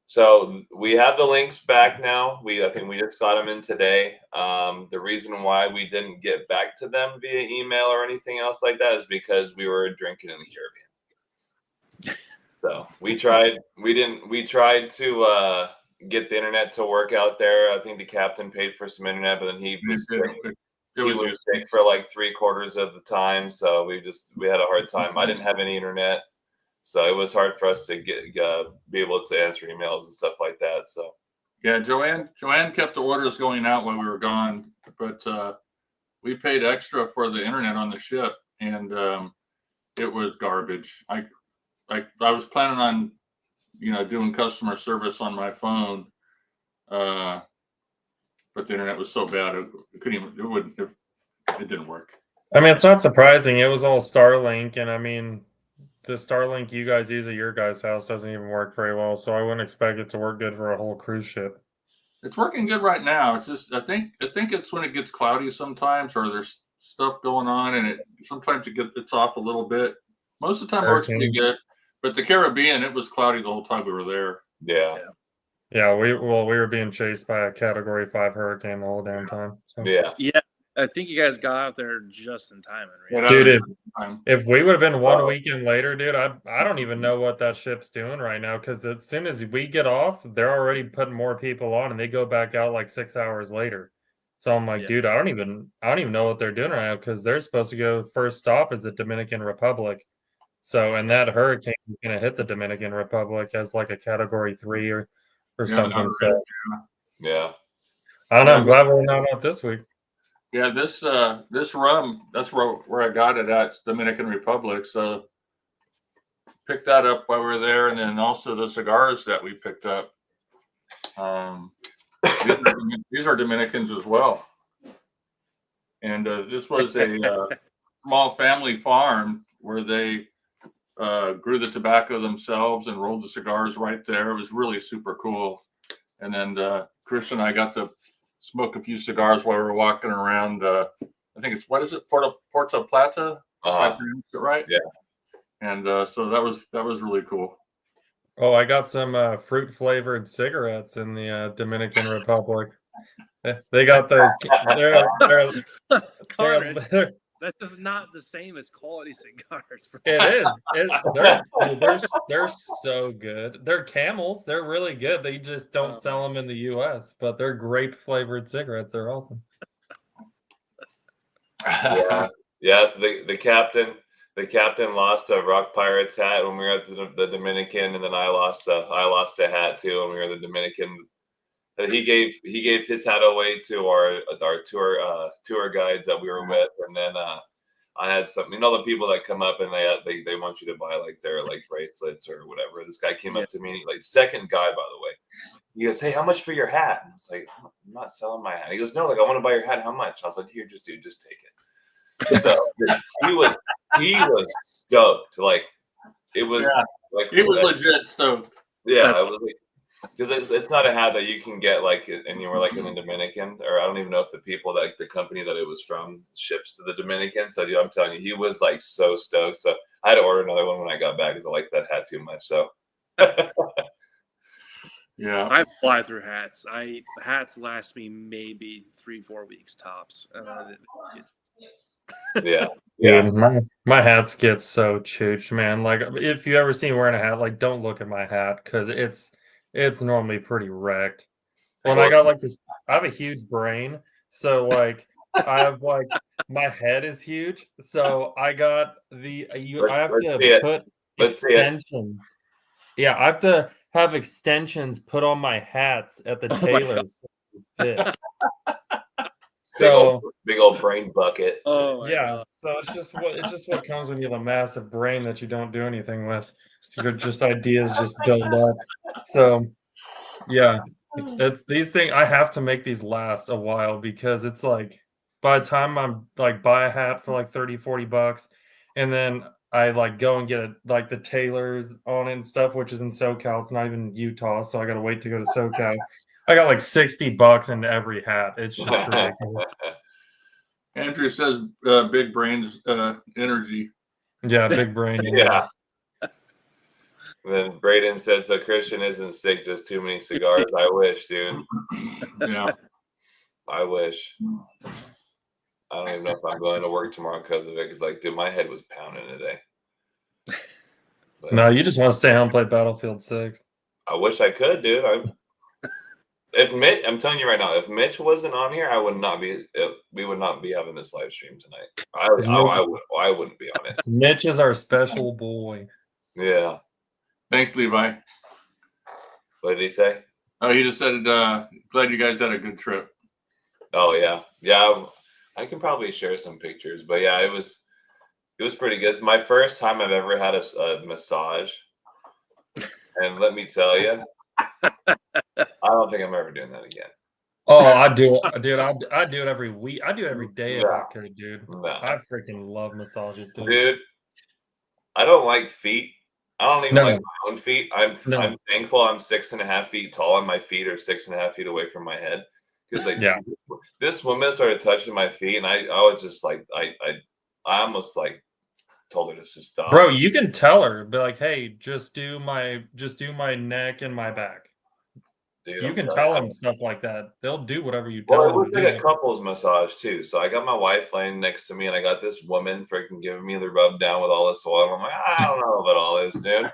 So we have the links back now. I think we just got them in today. The reason why we didn't get back to them via email or anything else like that is because we were drinking in the Caribbean. So we tried to get the internet to work out there. I think the captain paid for some internet, but then he was sick for like 3/4 of the time. So we had a hard time. I didn't have any internet, so it was hard for us to be able to answer emails and stuff like that. So Yeah, Joanne kept the orders going out when we were gone, but we paid extra for the internet on the ship, and it was garbage. I was planning on, doing customer service on my phone, but the internet was so bad it didn't work. I mean, it's not surprising. It was all Starlink, and I mean, the Starlink you guys use at your guys' house doesn't even work very well, so I wouldn't expect it to work good for a whole cruise ship. It's working good right now. It's just I think it's when it gets cloudy sometimes, or there's stuff going on, and sometimes it's off a little bit. Most of the time it works pretty good. But the Caribbean, it was cloudy the whole time we were there. Yeah. Yeah, we were being chased by a Category 5 hurricane the whole damn time. So. Yeah. Yeah, I think you guys got out there just in time. Yeah, Dude, if we would have been one weekend later, dude, I don't even know what that ship's doing right now, because as soon as we get off, they're already putting more people on, and they go back out like 6 hours later. So I'm like, Yeah. dude, I don't even know what they're doing right now, because they're supposed to go first stop is the Dominican Republic. So, and that hurricane is going to hit the Dominican Republic as like a Category 3 or something. So, Yeah. I don't know. I'm glad we're not out this week. Yeah, this rum, that's where I got it at, Dominican Republic. So picked that up while we were there, and then also the cigars that we picked up. These are Dominicans as well. And this was a small family farm where they grew the tobacco themselves and rolled the cigars right there. It was really super cool. And then Christian and I got to smoke a few cigars while we were walking around. I think it's, what is it, Puerto Plata? If I pronounced it right? Yeah. And so that was really cool. Oh, I got some fruit flavored cigarettes in the Dominican Republic. They got those. That's just not the same as quality cigars. Bro. It is. They're so good. They're Camels. They're really good. They just don't sell them in the U.S., but they're grape flavored cigarettes. They're awesome. Yeah. Yeah. So the captain lost a Rock Pirates hat when we were at the Dominican, and then I lost a hat too when we were at the Dominican. He gave his hat away to our tour guides that we were with, and then I had some, the people that come up and they want you to buy like their like bracelets or whatever. This guy came up to me, like second guy, by the way. He goes, "Hey, how much for your hat?" And I was like, "I'm not selling my hat." He goes, "No, like I want to buy your hat. How much?" I was like, "Here, just take it." So he was stoked. Like it was like he was legit stoked. Yeah, it was like, because it's not a hat that you can get like anywhere like in the Dominican, or I don't even know if the company that it was from ships to the Dominican. So I'm telling you, he was like so stoked. So I had to order another one when I got back because I liked that hat too much. So yeah, I fly through hats. Hats last me maybe 3-4 weeks tops. Yeah. My hats get so chooched, man. Like if you ever see me wearing a hat, like don't look at my hat because it's normally pretty wrecked. When I got like this, I have a huge brain, so like I have like my head is huge, so I got I have to put extensions. Yeah, I have to have extensions put on my hats at the tailors. Fit. So big old brain bucket. Oh yeah, God. so it's just what comes when you have a massive brain that you don't do anything with. So your ideas just build up. So yeah, it's these things. I have to make these last a while because it's like by the time I'm like buy a hat for like $30-$40, and then I like go and get it like the tailors on it and stuff, which is in SoCal. It's not even Utah, so I gotta wait to go to SoCal. I got like $60 into every hat. It's just ridiculous. Andrew says big brains energy. Yeah, big brain. Yeah. Then Braden said, "So Christian isn't sick, just too many cigars." I wish, dude. Yeah. I wish. I don't even know if I'm going to work tomorrow because of it. Because like, dude, my head was pounding today. But no, you just want to stay home and play Battlefield 6. I wish I could, dude. If Mitch, I'm telling you right now, if Mitch wasn't on here, I would not be. We would not be having this live stream tonight. I wouldn't be on it. Mitch is our special boy. Yeah. Thanks, Levi. What did he say? Oh, he just said, glad you guys had a good trip. Oh yeah. I can probably share some pictures, but yeah, it was pretty good. It's my first time I've ever had a massage, and let me tell you, I don't think I'm ever doing that again. Oh, I do it, dude. I do it every week. I do it every day if I No, could, dude. no. I freaking love massages, dude. Dude, I don't like feet. I don't even No. like my own feet. I'm No. thankful I'm 6.5 feet tall and my feet are 6.5 feet away from my head. Because like Yeah. this woman started touching my feet, and I was just like I almost like told her to just stop. Bro, you can tell her, be like, hey, just do my neck and my back. Dude, You I'm can telling tell you. them stuff like that. They'll do whatever you Well, tell it them was to like do. a couples massage too. So I got my wife laying next to me, and I got this woman freaking giving me the rub down with all this oil. I'm like, I don't know about all this, dude.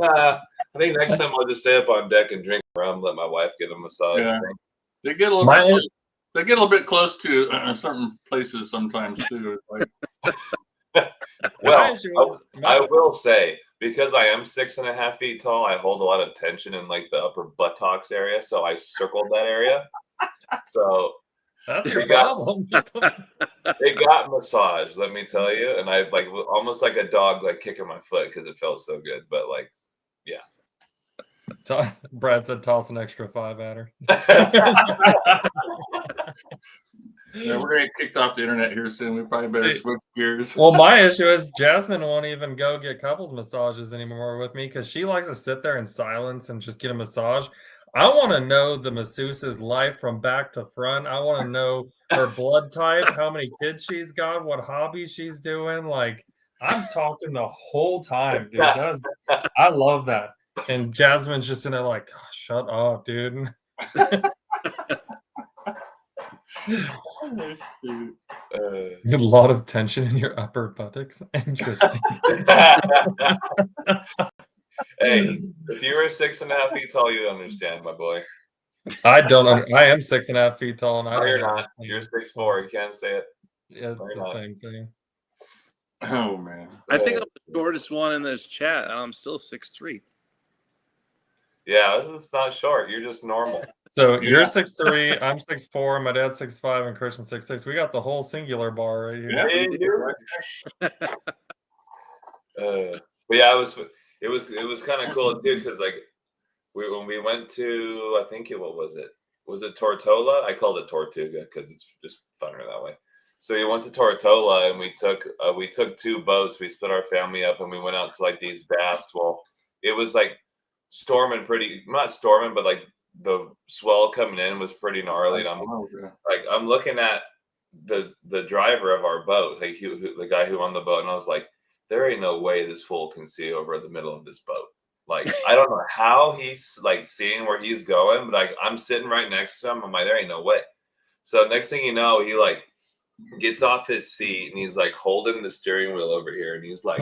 I think next time I'll just stay up on deck and drink rum, let my wife get a massage. Yeah. Thing. They get a little My- bit. They get a little bit close to certain places sometimes too. It's like, Well, My- I will say, because I am 6.5 feet tall, I hold a lot of tension in like the upper buttocks area. So I circled that area. So That's your It got- problem. it got massaged, let me tell you. And I like almost like a dog like kicking my foot because it felt so good. But like, Brad said toss an extra 5 at her. yeah, we're gonna get kicked off the internet here soon. We probably better Dude. switch gears. Well, my issue is Jasmine won't even go get couples massages anymore with me because she likes to sit there in silence and just get a massage. I want to know the masseuse's life from back to front. I want to know her blood type, how many kids she's got, what hobbies she's doing. Like, I'm talking the whole time, dude. I love that. And Jasmine's just in there like, oh, shut up, dude. A lot of tension in your upper buttocks. Interesting. Hey, if you were 6.5 feet tall, you'd understand, my boy. I don't. I am 6.5 feet tall, and I No, don't. you're not. understand. You're 6'4". You can't say it. Yeah, it's Why the not? same thing. Oh man. I think I'm the shortest one in this chat, and I'm still 6'3". Yeah, this is not short. You're just normal. So you're Yeah. 6'3", I'm 6'4", my dad's 6'5", and Christian's 6'6". We got the whole singular bar right here. Yeah. Hey, dude. But yeah, it was kind of cool too because like when we went to I think what was it? Was it Tortola? I called it Tortuga because it's just funner that way. So we went to Tortola and we took 2 boats. We split our family up and we went out to like these baths. Well, it was like storming not storming, but like the swell coming in was pretty gnarly. And I'm looking at the driver of our boat, like the guy who owned the boat, and I was like, there ain't no way this fool can see over the middle of this boat. Like, I don't know how he's like seeing where he's going, but like I'm sitting right next to him. I'm like, there ain't no way. So next thing you know, he like gets off his seat and he's like holding the steering wheel over here and he's like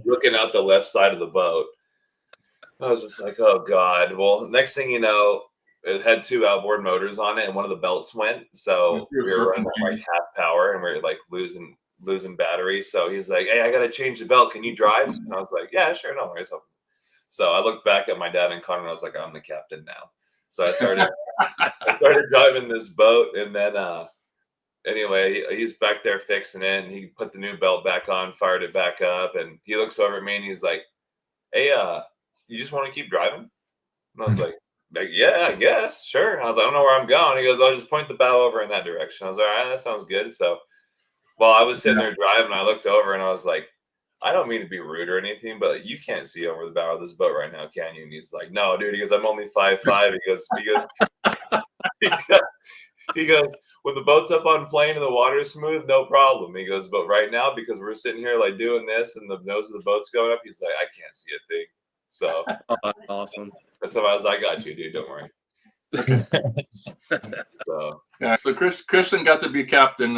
looking out the left side of the boat. I was just like, oh God. Well, next thing you know, it had 2 outboard motors on it and one of the belts went. So we were running at like half power and we were like losing battery. So he's like, hey, I got to change the belt. Can you drive? And I was like, yeah, sure. No worries. So I looked back at my dad and Connor and I was like, I'm the captain now. So I started driving this boat and then anyway, he's back there fixing it and he put the new belt back on, fired it back up, and he looks over at me and he's like, hey, you just want to keep driving? And I was like, yeah, I guess, sure. I was like, I don't know where I'm going. He goes, I'll just point the bow over in that direction. I was like, all right, that sounds good. So while I was sitting there driving, I looked over and I was like, I don't mean to be rude or anything, but you can't see over the bow of this boat right now, can you? And he's like, no, dude. He goes, I'm only 5'5". He goes, when the boat's up on plane and the water's smooth, no problem. He goes, but right now, because we're sitting here like doing this and the nose of the boat's going up, he's like, I can't see a thing. So Oh, that's awesome. that's how I was like, I got you, dude. Don't worry. So yeah, so Christian got to be captain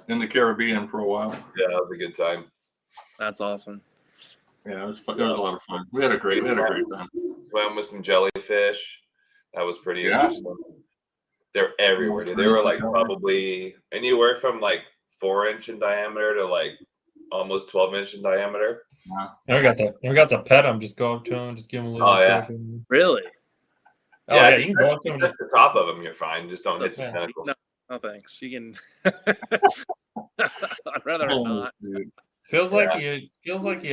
in the Caribbean for a while. yeah, that was a good time. That's awesome. Yeah, it was fun. It was a lot of fun. We had a great time. Swam with some jellyfish. That was pretty interesting. They're everywhere. Dude. They were like probably anywhere from like 4-inch in diameter to like almost 12-inch in diameter. We got to pet him. Just go up to him, just give him a little. Oh, yeah. Really? Oh yeah, you can go up to just them. touch the top of them. You're fine. Just don't hit the Yeah. tentacles. No thanks. You can. I'd rather Oh, not. dude. Feels like you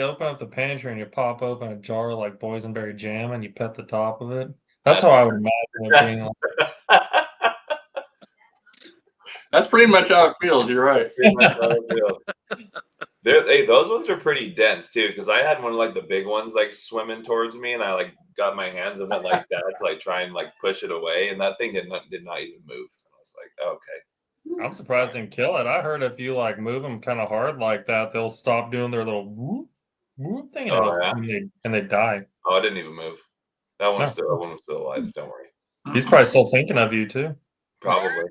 open up the pantry and you pop open a jar of like boysenberry jam and you pet the top of it. That's how I would imagine it being. Like. That's pretty much how it feels. You're right. Pretty much how it feels. Hey, those ones are pretty dense too, because I had one of like the big ones like swimming towards me, and I like got my hands and went like that to like try and like push it away, and that thing did not even move. I was like, okay. I'm surprised they didn't kill it. I heard if you like move them kind of hard like that, they'll stop doing their little whoop whoop thing and they die. Oh, I didn't even move. That one was still alive. Don't worry. He's probably still thinking of you too. Probably.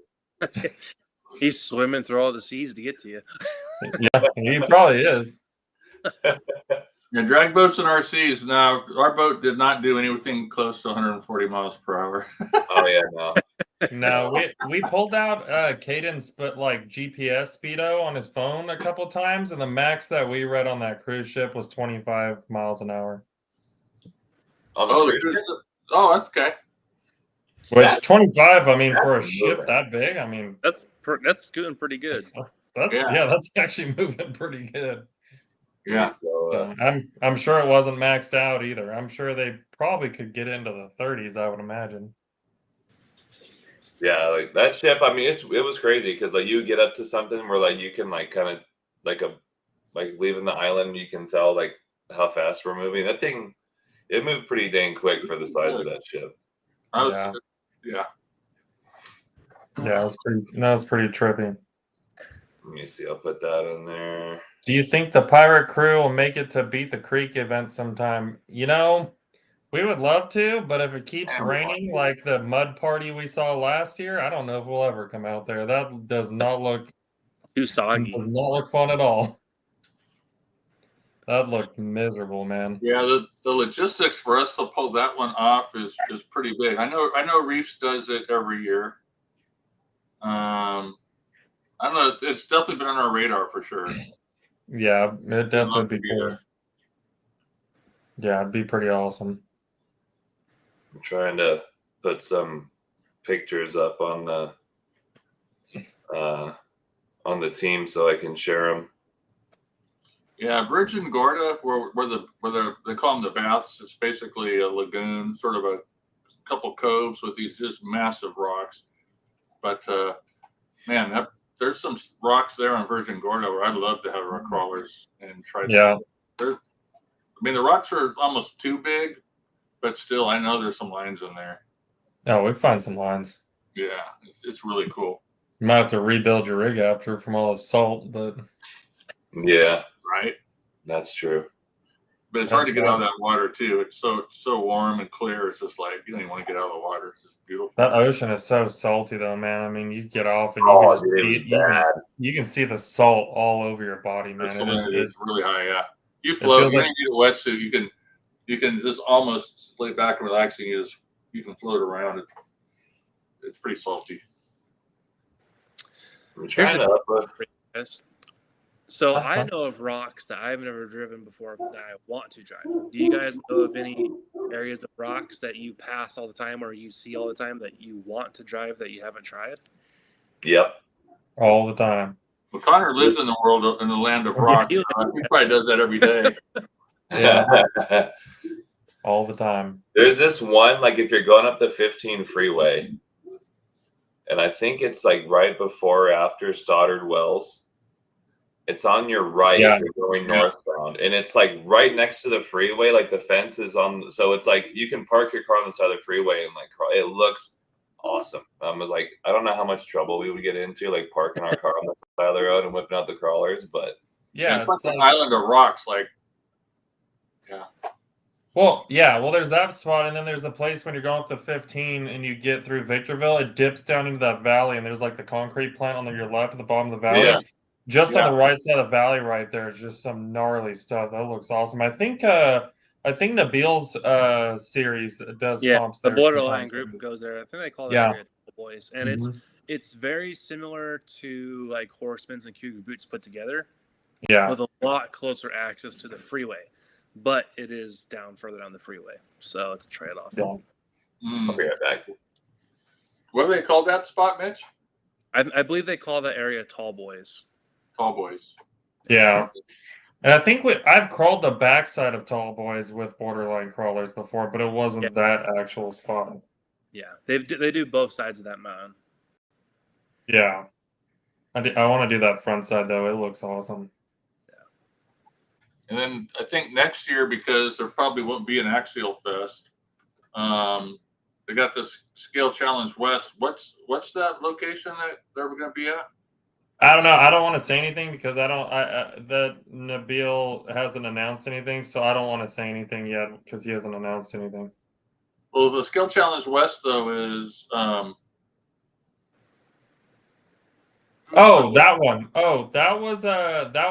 He's swimming through all the seas to get to you. Yeah, he probably is. Yeah, drag boats and RCs. Now, our boat did not do anything close to 140 miles per hour. Oh yeah, no. No, we pulled out Caden's but like GPS speedo on his phone a couple times, and the max that we read on that cruise ship was 25 miles an hour. On the Oh, cruise ship? oh, that's okay. Which 25, I mean, for a That's ship moving. that big, I mean, That's doing pretty good. that's actually moving pretty good. Yeah. So, I'm sure it wasn't maxed out either. I'm sure they probably could get into the 30s, I would imagine. yeah, like that ship. I mean, it was crazy because like you get up to something where like you can like kind of like leaving the island, you can tell like how fast we're moving. That thing, it moved pretty dang quick for the size of that ship. Yeah. Yeah, it was pretty trippy. Let me see. I'll put that in there. Do you think the pirate crew will make it to Beat the Creek event sometime? You know, we would love to, but if it keeps raining like the mud party we saw last year, I don't know if we'll ever come out there. That does not look Too soggy. does not look fun at all. That looked miserable, man. Yeah, the logistics for us to pull that one off is pretty big. I know Reefs does it every year. I don't know. It's definitely been on our radar for sure. Yeah, it definitely would be cool. Yeah, it'd be pretty awesome. I'm trying to put some pictures up on the team so I can share them. Yeah, Virgin Gorda, where they call them the baths. It's basically a lagoon, sort of a couple coves with these just massive rocks. But man, there's some rocks there on Virgin Gorda where I'd love to have rock crawlers and try. Yeah. I mean, the rocks are almost too big, but still, I know there's some lines in there. Oh, we find some lines. Yeah, it's really cool. You might have to rebuild your rig after from all the salt, but Yeah, right. That's true. But it's hard to get out of that water too. It's so warm and clear. It's just like you don't even want to get out of the water. It's just beautiful. That ocean is so salty, though, man. I mean, you get off and you can see the salt all over your body, man. It's really high. Yeah, you float. You don't need a wetsuit. You can just almost lay back and relax, and you can float around. It's pretty salty. I'm trying to So I know of rocks that I've never driven before that I want to drive. Do you guys know of any areas of rocks that you pass all the time or you see all the time that you want to drive that you haven't tried? Yep. All the time. Well, Connor lives in the land of rocks. He probably does that every day. Yeah. All the time. There's this one, like if you're going up the 15 freeway, and I think it's like right before or after Stoddard Wells. It's on your right if you're going northbound, and it's like right next to the freeway. Like the fence is on, so it's like you can park your car on the side of the freeway, and like it looks awesome. I was like, I don't know how much trouble we would get into, like parking our car on the side of the road and whipping out the crawlers, but yeah, it's like an island of rocks. Like, yeah. Well, yeah. Well, there's that spot, and then there's the place when you're going up to 15 and you get through Victorville. It dips down into that valley, and there's like the concrete plant on your left at the bottom of the valley. Yeah. Just on the right side of the valley, right there, is just some gnarly stuff. That looks awesome. I think Nabil's series does comps there. The Borderline group goes there. I think they call that area Boys, and it's very similar to like Horsemen's and Cougar Boots put together. Yeah, with a lot closer access to the freeway, but it is further down the freeway, so it's a trade-off. Yeah. I'll be right back. What do they call that spot, Mitch? I believe they call that area Tall Boys. Tall Boys. Yeah. And I think I've crawled the backside of Tall Boys with borderline crawlers before, but it wasn't that actual spot. Yeah, they do both sides of that mountain. Yeah. I want to do that front side, though. It looks awesome. And then I think next year, because there probably won't be an Axial Fest, they got this Scale Challenge West. What's that location that they're going to be at? I don't know. I don't want to say anything because that Nabil hasn't announced anything, so I don't want to say anything yet because he hasn't announced anything. Well, the Scale Challenge West though is that one. Oh, that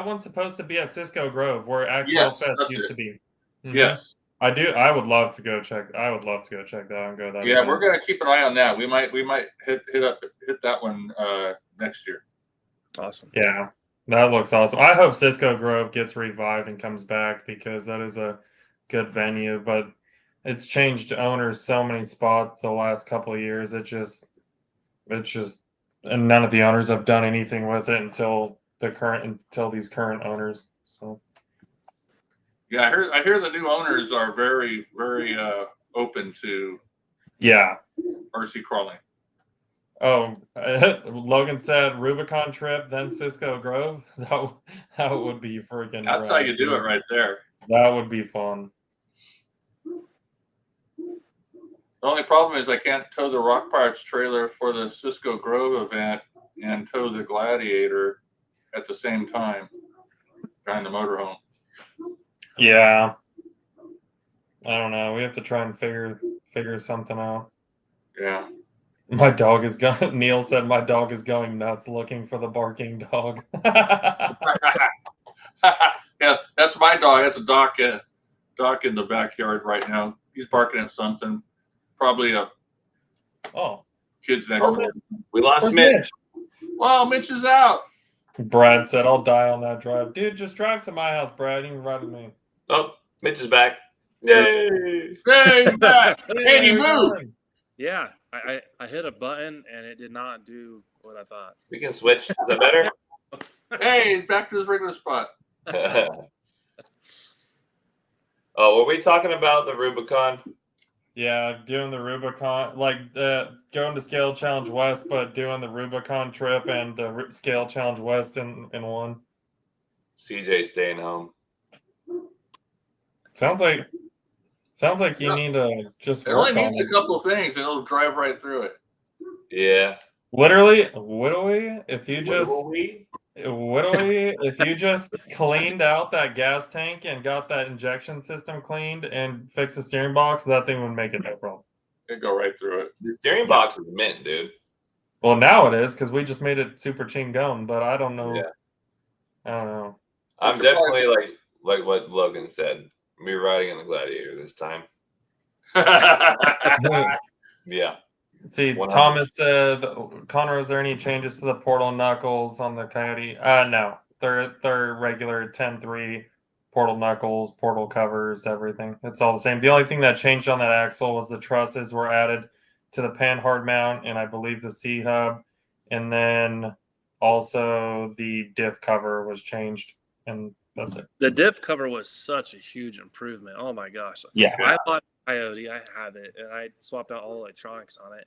one's supposed to be at Cisco Grove where Axial Fest used to be. Mm-hmm. Yes. I would love to go check. I would love to go check that out and go that. Yeah, event. we're gonna keep an eye on that. We might hit that one next year. Awesome. Yeah, that looks awesome. I hope Cisco Grove gets revived and comes back because that is a good venue. But it's changed owners so many spots the last couple of years. It's just, and none of the owners have done anything with it until these current owners. So. Yeah, I hear the new owners are very, very open to RC crawling. Oh, Logan said Rubicon trip, then Cisco Grove. That would be freaking. That's how you do it right there. That would be fun. The only problem is I can't tow the Rock Pirates trailer for the Cisco Grove event and tow the Gladiator at the same time behind the motorhome. Yeah. I don't know. We have to try and figure something out. Yeah. My dog is going. Neil said my dog is going nuts looking for the barking dog. Yeah, that's my dog. That's a Doc in the backyard right now. He's barking at something. Probably a kids next door. We lost Where's Mitch. Mitch? Well, Mitch is out. Brad said, "I'll die on that drive, dude. Just drive to my house, Brad. You can ride with me." Oh, Mitch is back. Yay! Hey, he's back. Hey, he moved. Yeah, I hit a button and it did not do what I thought. We can switch. Is that better? Hey, he's back to his regular spot. Oh, were we talking about the Rubicon? Yeah, doing the Rubicon, like going to Scale Challenge West, but doing the Rubicon trip and the Scale Challenge West in one. CJ staying home. Sounds like you need to just It work only on needs a couple of things, and it'll drive right through it. Yeah. Literally, if you just cleaned out that gas tank and got that injection system cleaned and fixed the steering box, that thing would make it no problem. It'd go right through it. The steering box is mint, dude. Well, now it is because we just made it super chingon, but I don't know. Yeah. I don't know. I'm definitely like what Logan said. Me riding in the Gladiator this time. Yeah. See, 100. Thomas said, Connor, is there any changes to the portal knuckles on the Coyote? No. They're regular 10-3 portal knuckles, portal covers, everything. It's all the same. The only thing that changed on that axle was the trusses were added to the pan hard mount and I believe the C hub. And then also the diff cover was changed. And that's it. The diff cover was such a huge improvement. Oh my gosh. Yeah. I bought Coyote, I have it, and I swapped out all the electronics on it.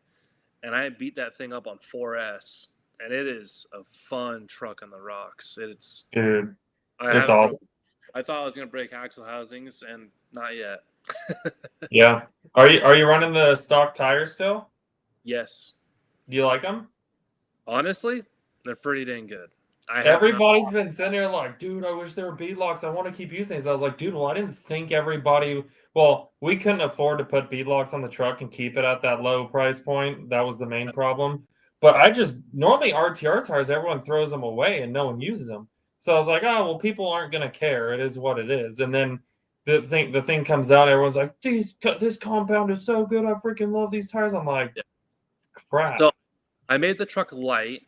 And I beat that thing up on 4S. And it is a fun truck on the rocks. It's awesome. I thought I was gonna break axle housings and not yet. Yeah. Are you running the stock tires still? Yes. Do you like them? Honestly, they're pretty dang good. Everybody's been sitting there like, dude, I wish there were bead locks. I want to keep using these. I was like, dude, well, I didn't think everybody. Well, we couldn't afford to put bead locks on the truck and keep it at that low price point. That was the main problem. But normally RTR tires, everyone throws them away and no one uses them. So I was like, oh, well, people aren't going to care. It is what it is. And then the thing comes out. Everyone's like, this compound is so good. I freaking love these tires. I'm like, crap. So I made the truck light.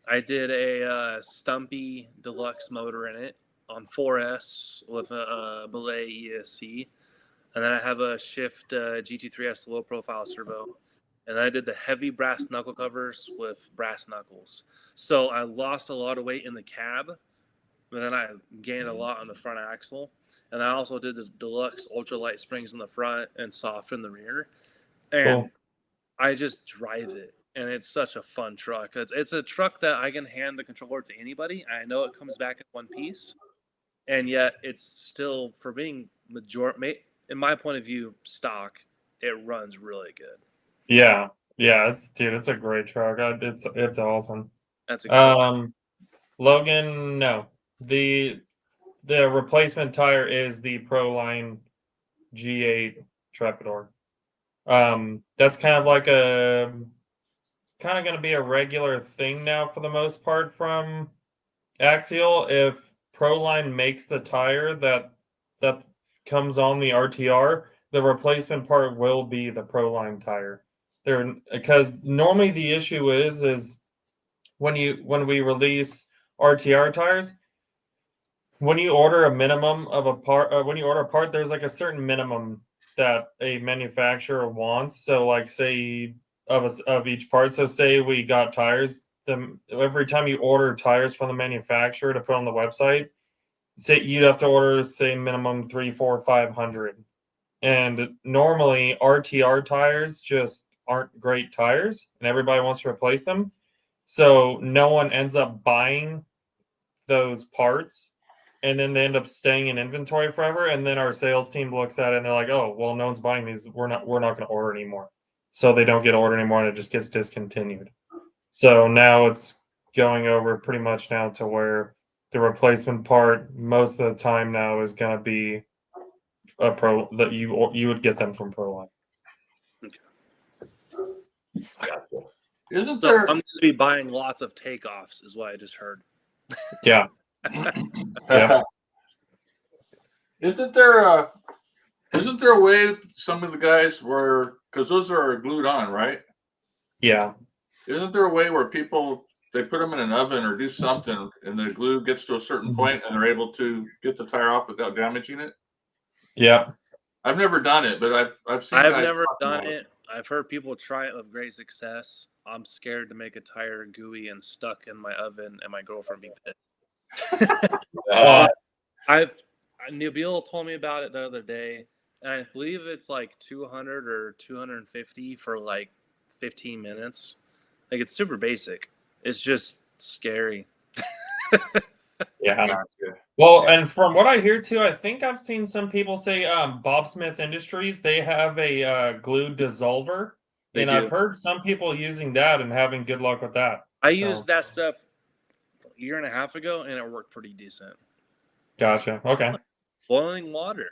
I did a Stumpy Deluxe motor in it on 4S with a Belay ESC. and then I have a Shift GT3S low profile servo, and I did the heavy brass knuckle covers with brass knuckles. So I lost a lot of weight in the cab, but then I gained a lot on the front axle. And I also did the deluxe ultralight springs in the front and soft in the rear. And Cool. I just drive it. And it's such a fun truck. It's a truck that I can hand the controller to anybody. I know it comes back in one piece. And yet it's still, for being in my point of view, stock, it runs really good. Yeah. Yeah, it's a great truck. It's awesome. That's a good Logan, no. The replacement tire is the Proline G8 Trapidor. That's kind of like going to be a regular thing now for the most part from Axial. If Proline makes the tire that comes on the RTR, the replacement part will be the Proline tire. Because normally the issue is when we release RTR tires, when you order a minimum of a part, when you order a part, there's like a certain minimum that a manufacturer wants. So, like, say of each part. So, say we got tires. Every time you order tires from the manufacturer to put on the website, say you'd have to order, say, minimum 300, 400, 500. And normally RTR tires just aren't great tires, and everybody wants to replace them. So no one ends up buying those parts, and then they end up staying in inventory forever. And then our sales team looks at it and they're like, "Oh, well, no one's buying these. We're not going to order anymore." So they don't get ordered anymore, and it just gets discontinued. So now it's going over pretty much now to where the replacement part most of the time now is going to be a pro that you would get them from Proline. Gotcha. Isn't So there? I'm going to be buying lots of takeoffs, is what I just heard. Yeah. Yeah. Isn't there a way some of the guys were, because those are glued on, right? Yeah. Isn't there a way where people, they put them in an oven or do something and the glue gets to a certain point and they're able to get the tire off without damaging it? Yeah. I've never done it, but I've seen I've guys never talk done about it. I've heard people try it with great success. I'm scared to make a tire gooey and stuck in my oven, and my girlfriend be pissed. Nabil told me about it the other day, and I believe it's like 200 or 250 for like 15 minutes. Like, it's super basic. It's just scary. Yeah. Gotcha. Well, and from what I hear too, I think I've seen some people say Bob Smith Industries, they have a glue dissolver. They And do. I've heard some people using that and having good luck with that. I used that stuff a year and a half ago, and it worked pretty decent. Gotcha. Okay. Boiling water.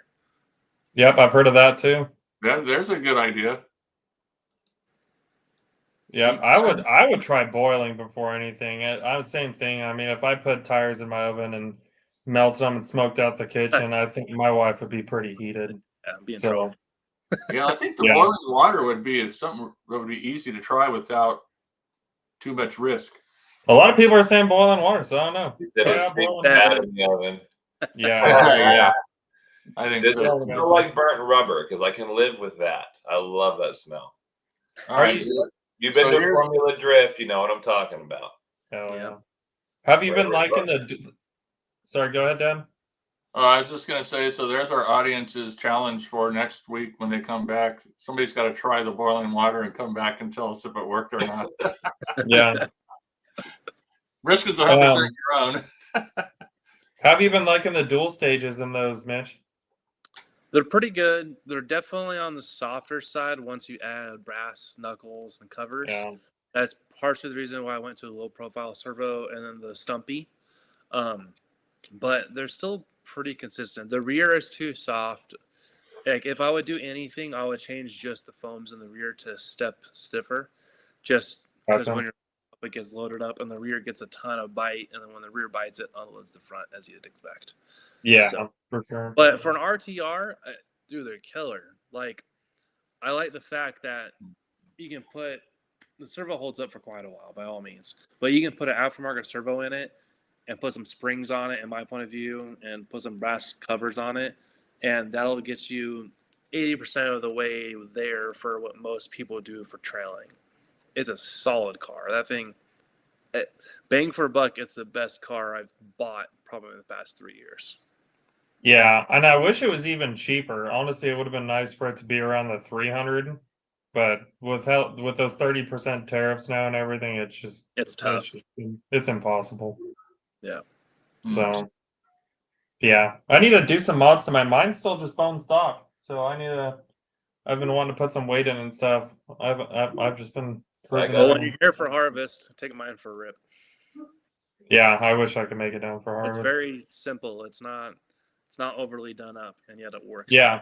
Yep, I've heard of that too. There's a good idea. Yep, I would try boiling before anything. I'm the same thing. I mean, if I put tires in my oven and melted them and smoked out the kitchen, I think my wife would be pretty heated. Yeah, be in trouble. Yeah, I think the Yeah. boiling water would be something that would be easy to try without too much risk. A lot of people are saying boiling water, so I don't know. Did a Yeah, steak boiling bad water. in the oven. Yeah. Yeah, I think Does it so. smell like burnt rubber? Because I can live with that. I love that smell. All right. You've been So to here's- Formula Drift, you know what I'm talking about. Hell Yeah. yeah. Have you been Whatever. liking the? Sorry, go ahead, Dan. I was just going to say, so there's our audience's challenge for next week when they come back. Somebody's got to try the boiling water and come back and tell us if it worked or not. Yeah. Risk is 100% your own. Have you been liking the dual stages in those, Mitch? They're pretty good. They're definitely on the softer side once you add brass knuckles and covers. Yeah. That's partially the reason why I went to the low profile servo and then the stumpy. But they're still pretty consistent. The rear is too soft. Like, if I would do anything, I would change just the foams in the rear to step stiffer. Just because Gotcha. when you're up, it gets loaded up and the rear gets a ton of bite, and then when the rear bites, it unloads the front as you'd expect. Yeah, So- for sure. But for an RTR, dude, they're killer. Like, I like the fact that you can put the servo holds up for quite a while, by all means. But you can put an aftermarket servo in it and put some springs on it, in my point of view, and put some brass covers on it, and that'll get you 80% of the way there for what most people do for trailing. It's a solid car. That thing, bang for a buck, it's the best car I've bought probably in the past 3 years. Yeah, and I wish it was even cheaper. Honestly, it would have been nice for it to be around the 300, but with those 30% tariffs now and everything, It's tough. It's impossible. Yeah. So, yeah, I need to do some mods to mine's still just bone stock. So I've been wanting to put some weight in and stuff. I've just been cruising Well, around. when you're here for harvest, take mine for a rip. Yeah, I wish I could make it down for It's harvest. very simple. It's not overly done up, and yet it works. Yeah.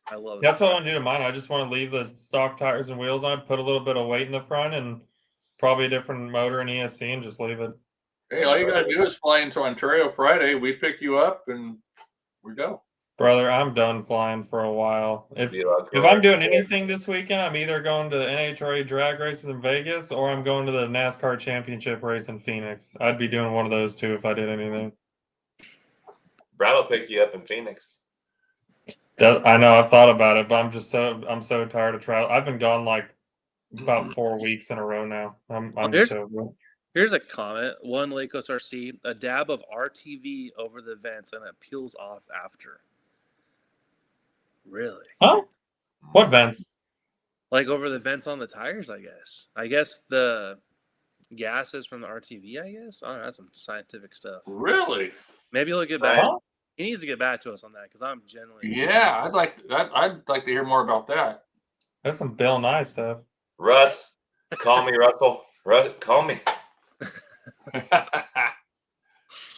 I love it. That's what I want to do to mine. I just want to leave the stock tires and wheels on it, put a little bit of weight in the front, and probably a different motor and ESC, and just leave it. Hey, all you gotta do is fly into Ontario Friday. We pick you up and we go. Brother, I'm done flying for a while. If I'm doing anything this weekend, I'm either going to the NHRA drag races in Vegas or I'm going to the NASCAR championship race in Phoenix. I'd be doing one of those two if I did anything. Brad will pick you up in Phoenix. I know, I've thought about it, but I'm so tired of travel. I've been gone like about 4 weeks in a row now. Here's a comment. One Lake Coast RC, a dab of RTV over the vents and it peels off after. Really? Huh? What vents? Like over the vents on the tires, I guess. I guess the gases from the RTV, I guess. I don't know, that's some scientific stuff. Really? Maybe he'll get back. He needs to get back to us on that because I'm genuinely. Yeah, I'd like to hear more about that. That's some Bill Nye stuff. Russ, call me, Russell. Russ, call me.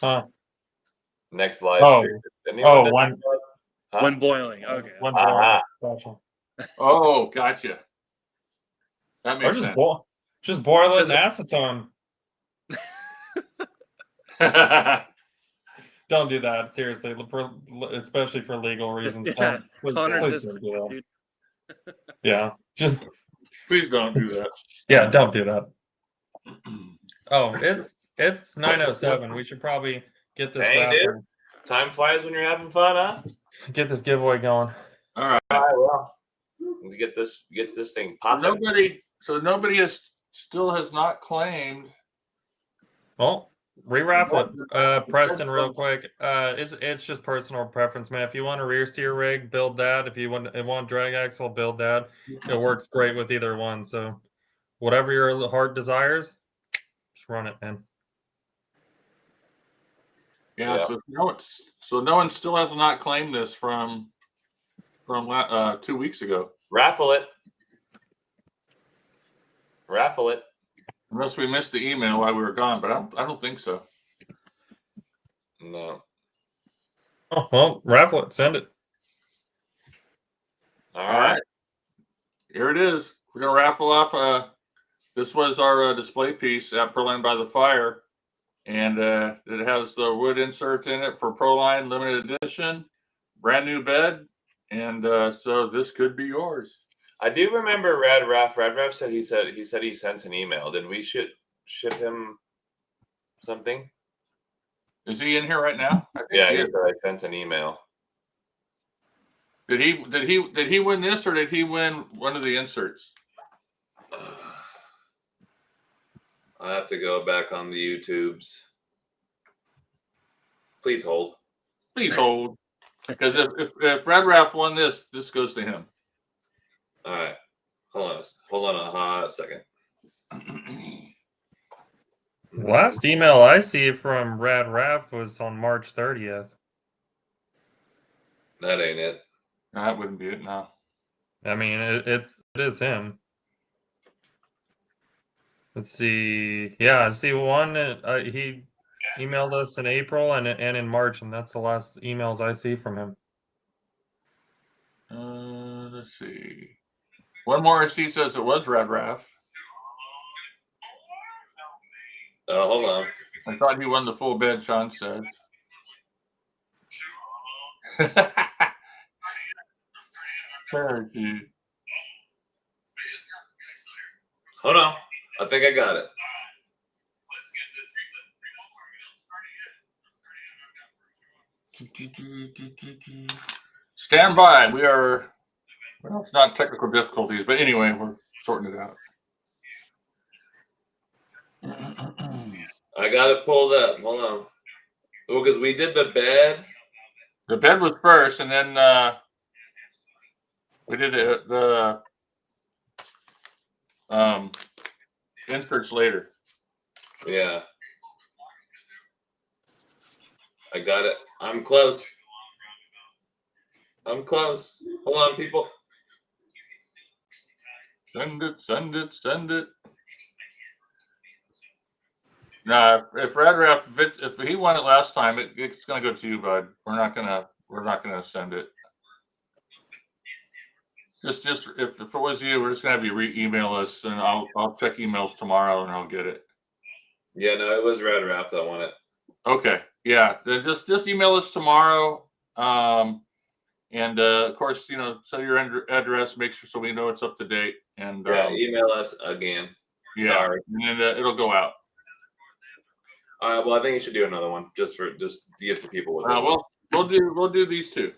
Huh? Next live stream. When boiling. Okay. When boiling. Gotcha. Oh, gotcha. That makes sense. Just boil it in acetone. Don't do that, seriously. Especially for legal reasons. Yeah. Please don't do that. Yeah, just please don't do that. Yeah, don't do that. Oh, it's 9:07. We should probably get this dude. Time flies when you're having fun, huh? Get this giveaway going. All right. Well, get this thing popping. Nobody has not claimed. Well, re-raffle it. Preston, real quick. It's just personal preference, man. If you want a rear steer rig, build that. If you want drag axle, build that. It works great with either one. So whatever your heart desires, just run it, man. Yeah. So no one still has not claimed this from 2 weeks ago. Raffle it. Raffle it. Unless we missed the email while we were gone, but I don't think so. No. Oh, well, raffle it. Send it. All right. Here it is. We're going to raffle off. This was our display piece at Proline by the Fire. And it has the wood insert in it for Proline limited edition. Brand new bed. And so this could be yours. I do remember Red Raf said he sent an email. Did we ship him something? Is he in here right now? Yeah, he said I sent an email. Did he win this or did he win one of the inserts? I'll have to go back on the YouTubes. Please hold. Please hold. Because if Red Raf won this goes to him. All right. Hold on a hot second. Last email I see from Rad Raff was on March 30th. That ain't it. No, that wouldn't be it, no. I mean, it is him. Let's see. Yeah, I see one. He emailed us in April and in March, and that's the last emails I see from him. Let's see. One more RC says it was Red Raff. Oh, hold on. I thought he won the full bed, Sean said. Hold on. I think I got it. Stand by. We are Well, it's not technical difficulties, but anyway, we're sorting it out. I got it pulled up. Hold on. Well, because we did the bed. The bed was first, and then we did the inserts later. Yeah. I got it. I'm close. I'm close. Hold on, people. Send it, send it, send it. Nah, if Radraff, if he won it last time, it's gonna go to you, bud. We're not gonna send it. Just if it was you, we're just gonna have you email us, and I'll check emails tomorrow, and I'll get it. Yeah, no, it was Red Raft that won it. Okay, yeah, then just email us tomorrow, and of course, set your address, make sure so we know it's up to date, and yeah, email us again. Yeah, Sorry. and then it'll go out. Well, I think you should do another one just to give the people what they want. We'll do these two.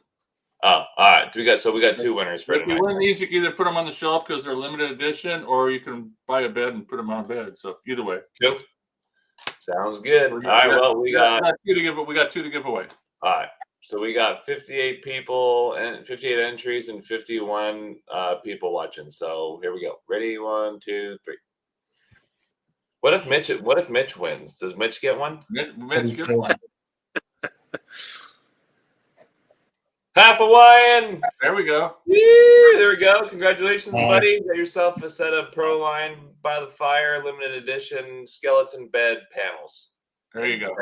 Oh, all right. We got two winners for If you tonight. win these, you can either put them on the shelf because they're limited edition, or you can buy a bed and put them on a bed. So either way. Cool. Sounds good. All right. Well, we got two to give. We got two to give away. All right. So we got 58 people and 58 entries and 51 people watching. So here we go. Ready? 1, 2, 3. What if Mitch wins? Does Mitch get one? Mitch gets one. Half Hawaiian. There we go. Woo, there we go. Congratulations, buddy. Got yourself a set of Proline by the Fire limited edition skeleton bed panels. There you go.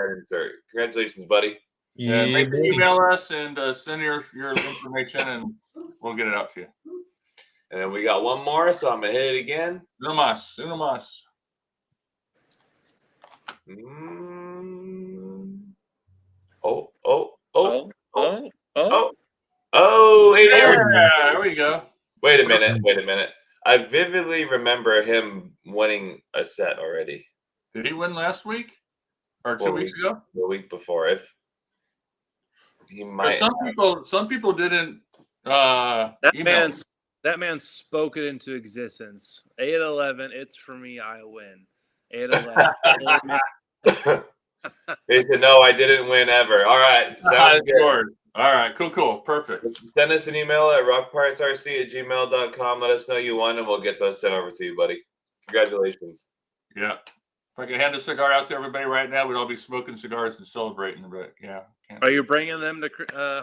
Congratulations, buddy. Yeah, make sure you email us and send your information, and we'll get it out to you. And then we got one more, so I'm gonna hit it again. Uno más. Oh, 8 hours. Yeah, there we go. Wait a minute. I vividly remember him winning a set already. Did he win last week or 2 weeks ago? The week before. If he might. Some people didn't. That man spoke it into existence. 8-11. It's for me. I win. 8-11. He said, "No, I didn't win ever." All right, sounds good. All right, cool, perfect. Send us an email at rockpartsrc@gmail.com. Let us know you won, and we'll get those sent over to you, buddy. Congratulations. Yeah. If I could hand a cigar out to everybody right now, we'd all be smoking cigars and celebrating. But yeah. Are you bringing them to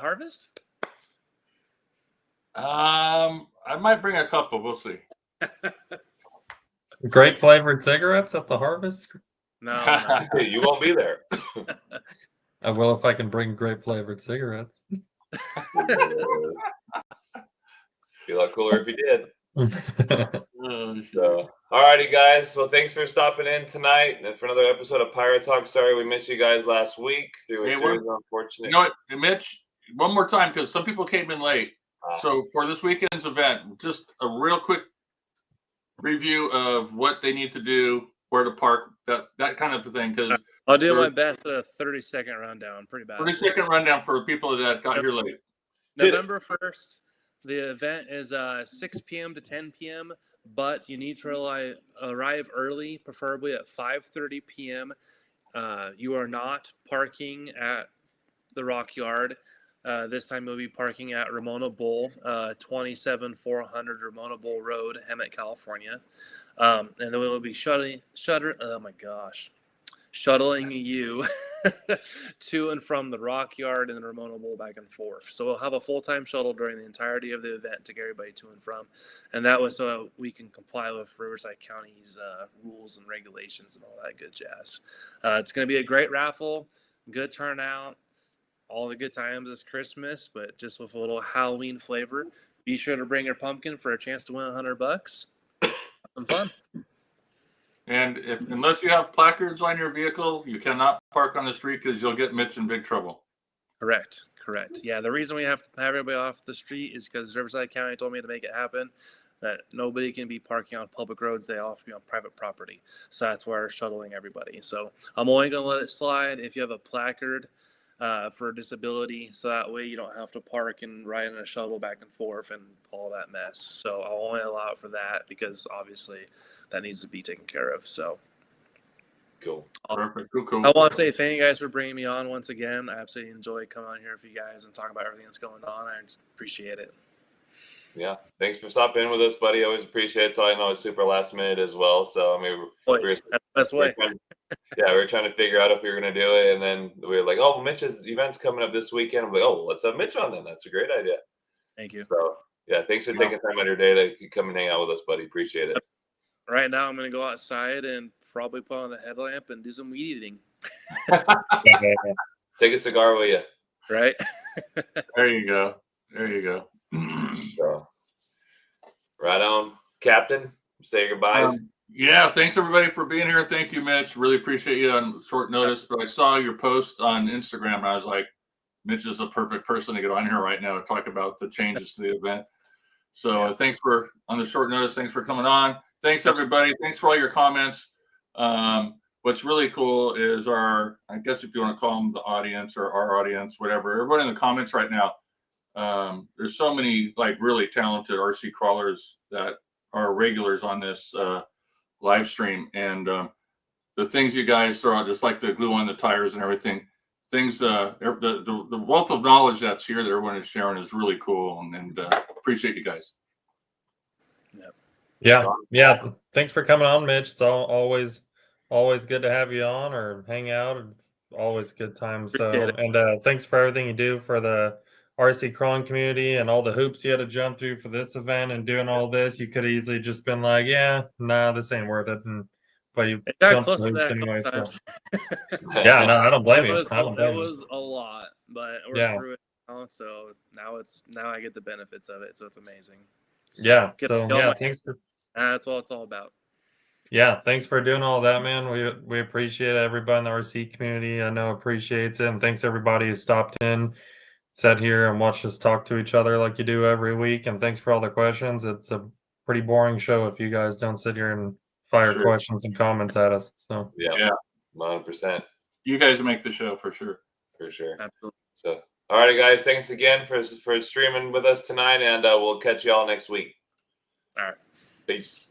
Harvest? I might bring a couple. We'll see. Grape flavored cigarettes at the Harvest? No. You won't be there. I will if I can bring grape flavored cigarettes. Be a lot cooler if you did. So, all righty, guys. Well, thanks for stopping in tonight and for another episode of Pirate Talk. Sorry we missed you guys last week through a series of unfortunate. You know what, Mitch? One more time, because some people came in late. So for this weekend's event, just a real quick review of what they need to do, where to park, that kind of thing. Because I'll do my best at a 30-second rundown. Pretty bad. 30-second rundown for people that got here late. November 1st, the event is 6 p.m. to 10 p.m., but you need to arrive early, preferably at 5:30 p.m. You are not parking at the Rock Yard. This time we'll be parking at Ramona Bowl, 27400 Ramona Bowl Road, Hemet, California. And then we'll be shuttling you to and from the Rock Yard and the Ramona Bowl back and forth. So we'll have a full-time shuttle during the entirety of the event to get everybody to and from. And that was so we can comply with Riverside County's rules and regulations and all that good jazz. It's going to be a great raffle, good turnout, all the good times this Christmas, but just with a little Halloween flavor. Be sure to bring your pumpkin for a chance to win $100. Some fun. And unless you have placards on your vehicle, you cannot park on the street because you'll get Mitch in big trouble. Correct. Yeah, the reason we have to have everybody off the street is because Riverside County told me to make it happen that nobody can be parking on public roads. They all have to be on private property. So that's why we're shuttling everybody. So I'm only going to let it slide if you have a placard for disability, so that way you don't have to park and ride in a shuttle back and forth and all that mess. So I'll only allow it for that because obviously that needs to be taken care of. So Cool. Perfect. Cool. I want to say thank you guys for bringing me on once again. I absolutely enjoy coming on here with you guys and talking about everything that's going on. I just appreciate it. Yeah. Thanks for stopping in with us, buddy. Always appreciate it. So I know it's super last minute as well. So I mean, Always. That's the best way. we were trying to figure out if we were going to do it, and then we were like, "Oh, Mitch's event's coming up this weekend." I'm like, "Oh, well, let's have Mitch on then." That's a great idea. Thank you. So yeah, thanks for taking time out of your day to come and hang out with us, buddy. Appreciate it. Right now, I'm going to go outside and probably put on the headlamp and do some weed eating. Take a cigar with you. Right? There you go. So, right on, Captain. Say your goodbyes. Yeah, thanks everybody for being here. Thank you, Mitch. Really appreciate you on short notice. But I saw your post on Instagram and I was like, Mitch is the perfect person to get on here right now to talk about the changes to the event. So thanks for on the short notice. Thanks for coming on. Thanks everybody. Thanks for all your comments. What's really cool is I guess if you want to call them the audience or our audience, whatever, everybody in the comments right now. There's so many like really talented RC crawlers that are regulars on this live stream, and the things you guys throw out, just like the glue on the tires and everything, things the wealth of knowledge that's here that everyone is sharing is really cool, and appreciate you guys. Yeah. Thanks for coming on, Mitch. It's always good to have you on or hang out. It's always a good time. So, and thanks for everything you do for the RC crawling community and all the hoops you had to jump through for this event and doing all this. You could have easily just been like, yeah, nah, this ain't worth it. But you jumped close the to hoops that anyway. a couple So. times. Yeah, no, I don't blame you. It was a lot, but we're through it now. So now I get the benefits of it. So it's amazing. So, thanks for. That's what it's all about. Yeah, thanks for doing all that, man. We appreciate everybody in the RC community. I know appreciates it, and thanks everybody who stopped in, sat here, and watched us talk to each other like you do every week. And thanks for all the questions. It's a pretty boring show if you guys don't sit here and fire questions and comments at us. So yeah, 100%. You guys make the show for sure. Absolutely. So, all right, guys, thanks again for streaming with us tonight, and we'll catch you all next week. All right. Peace.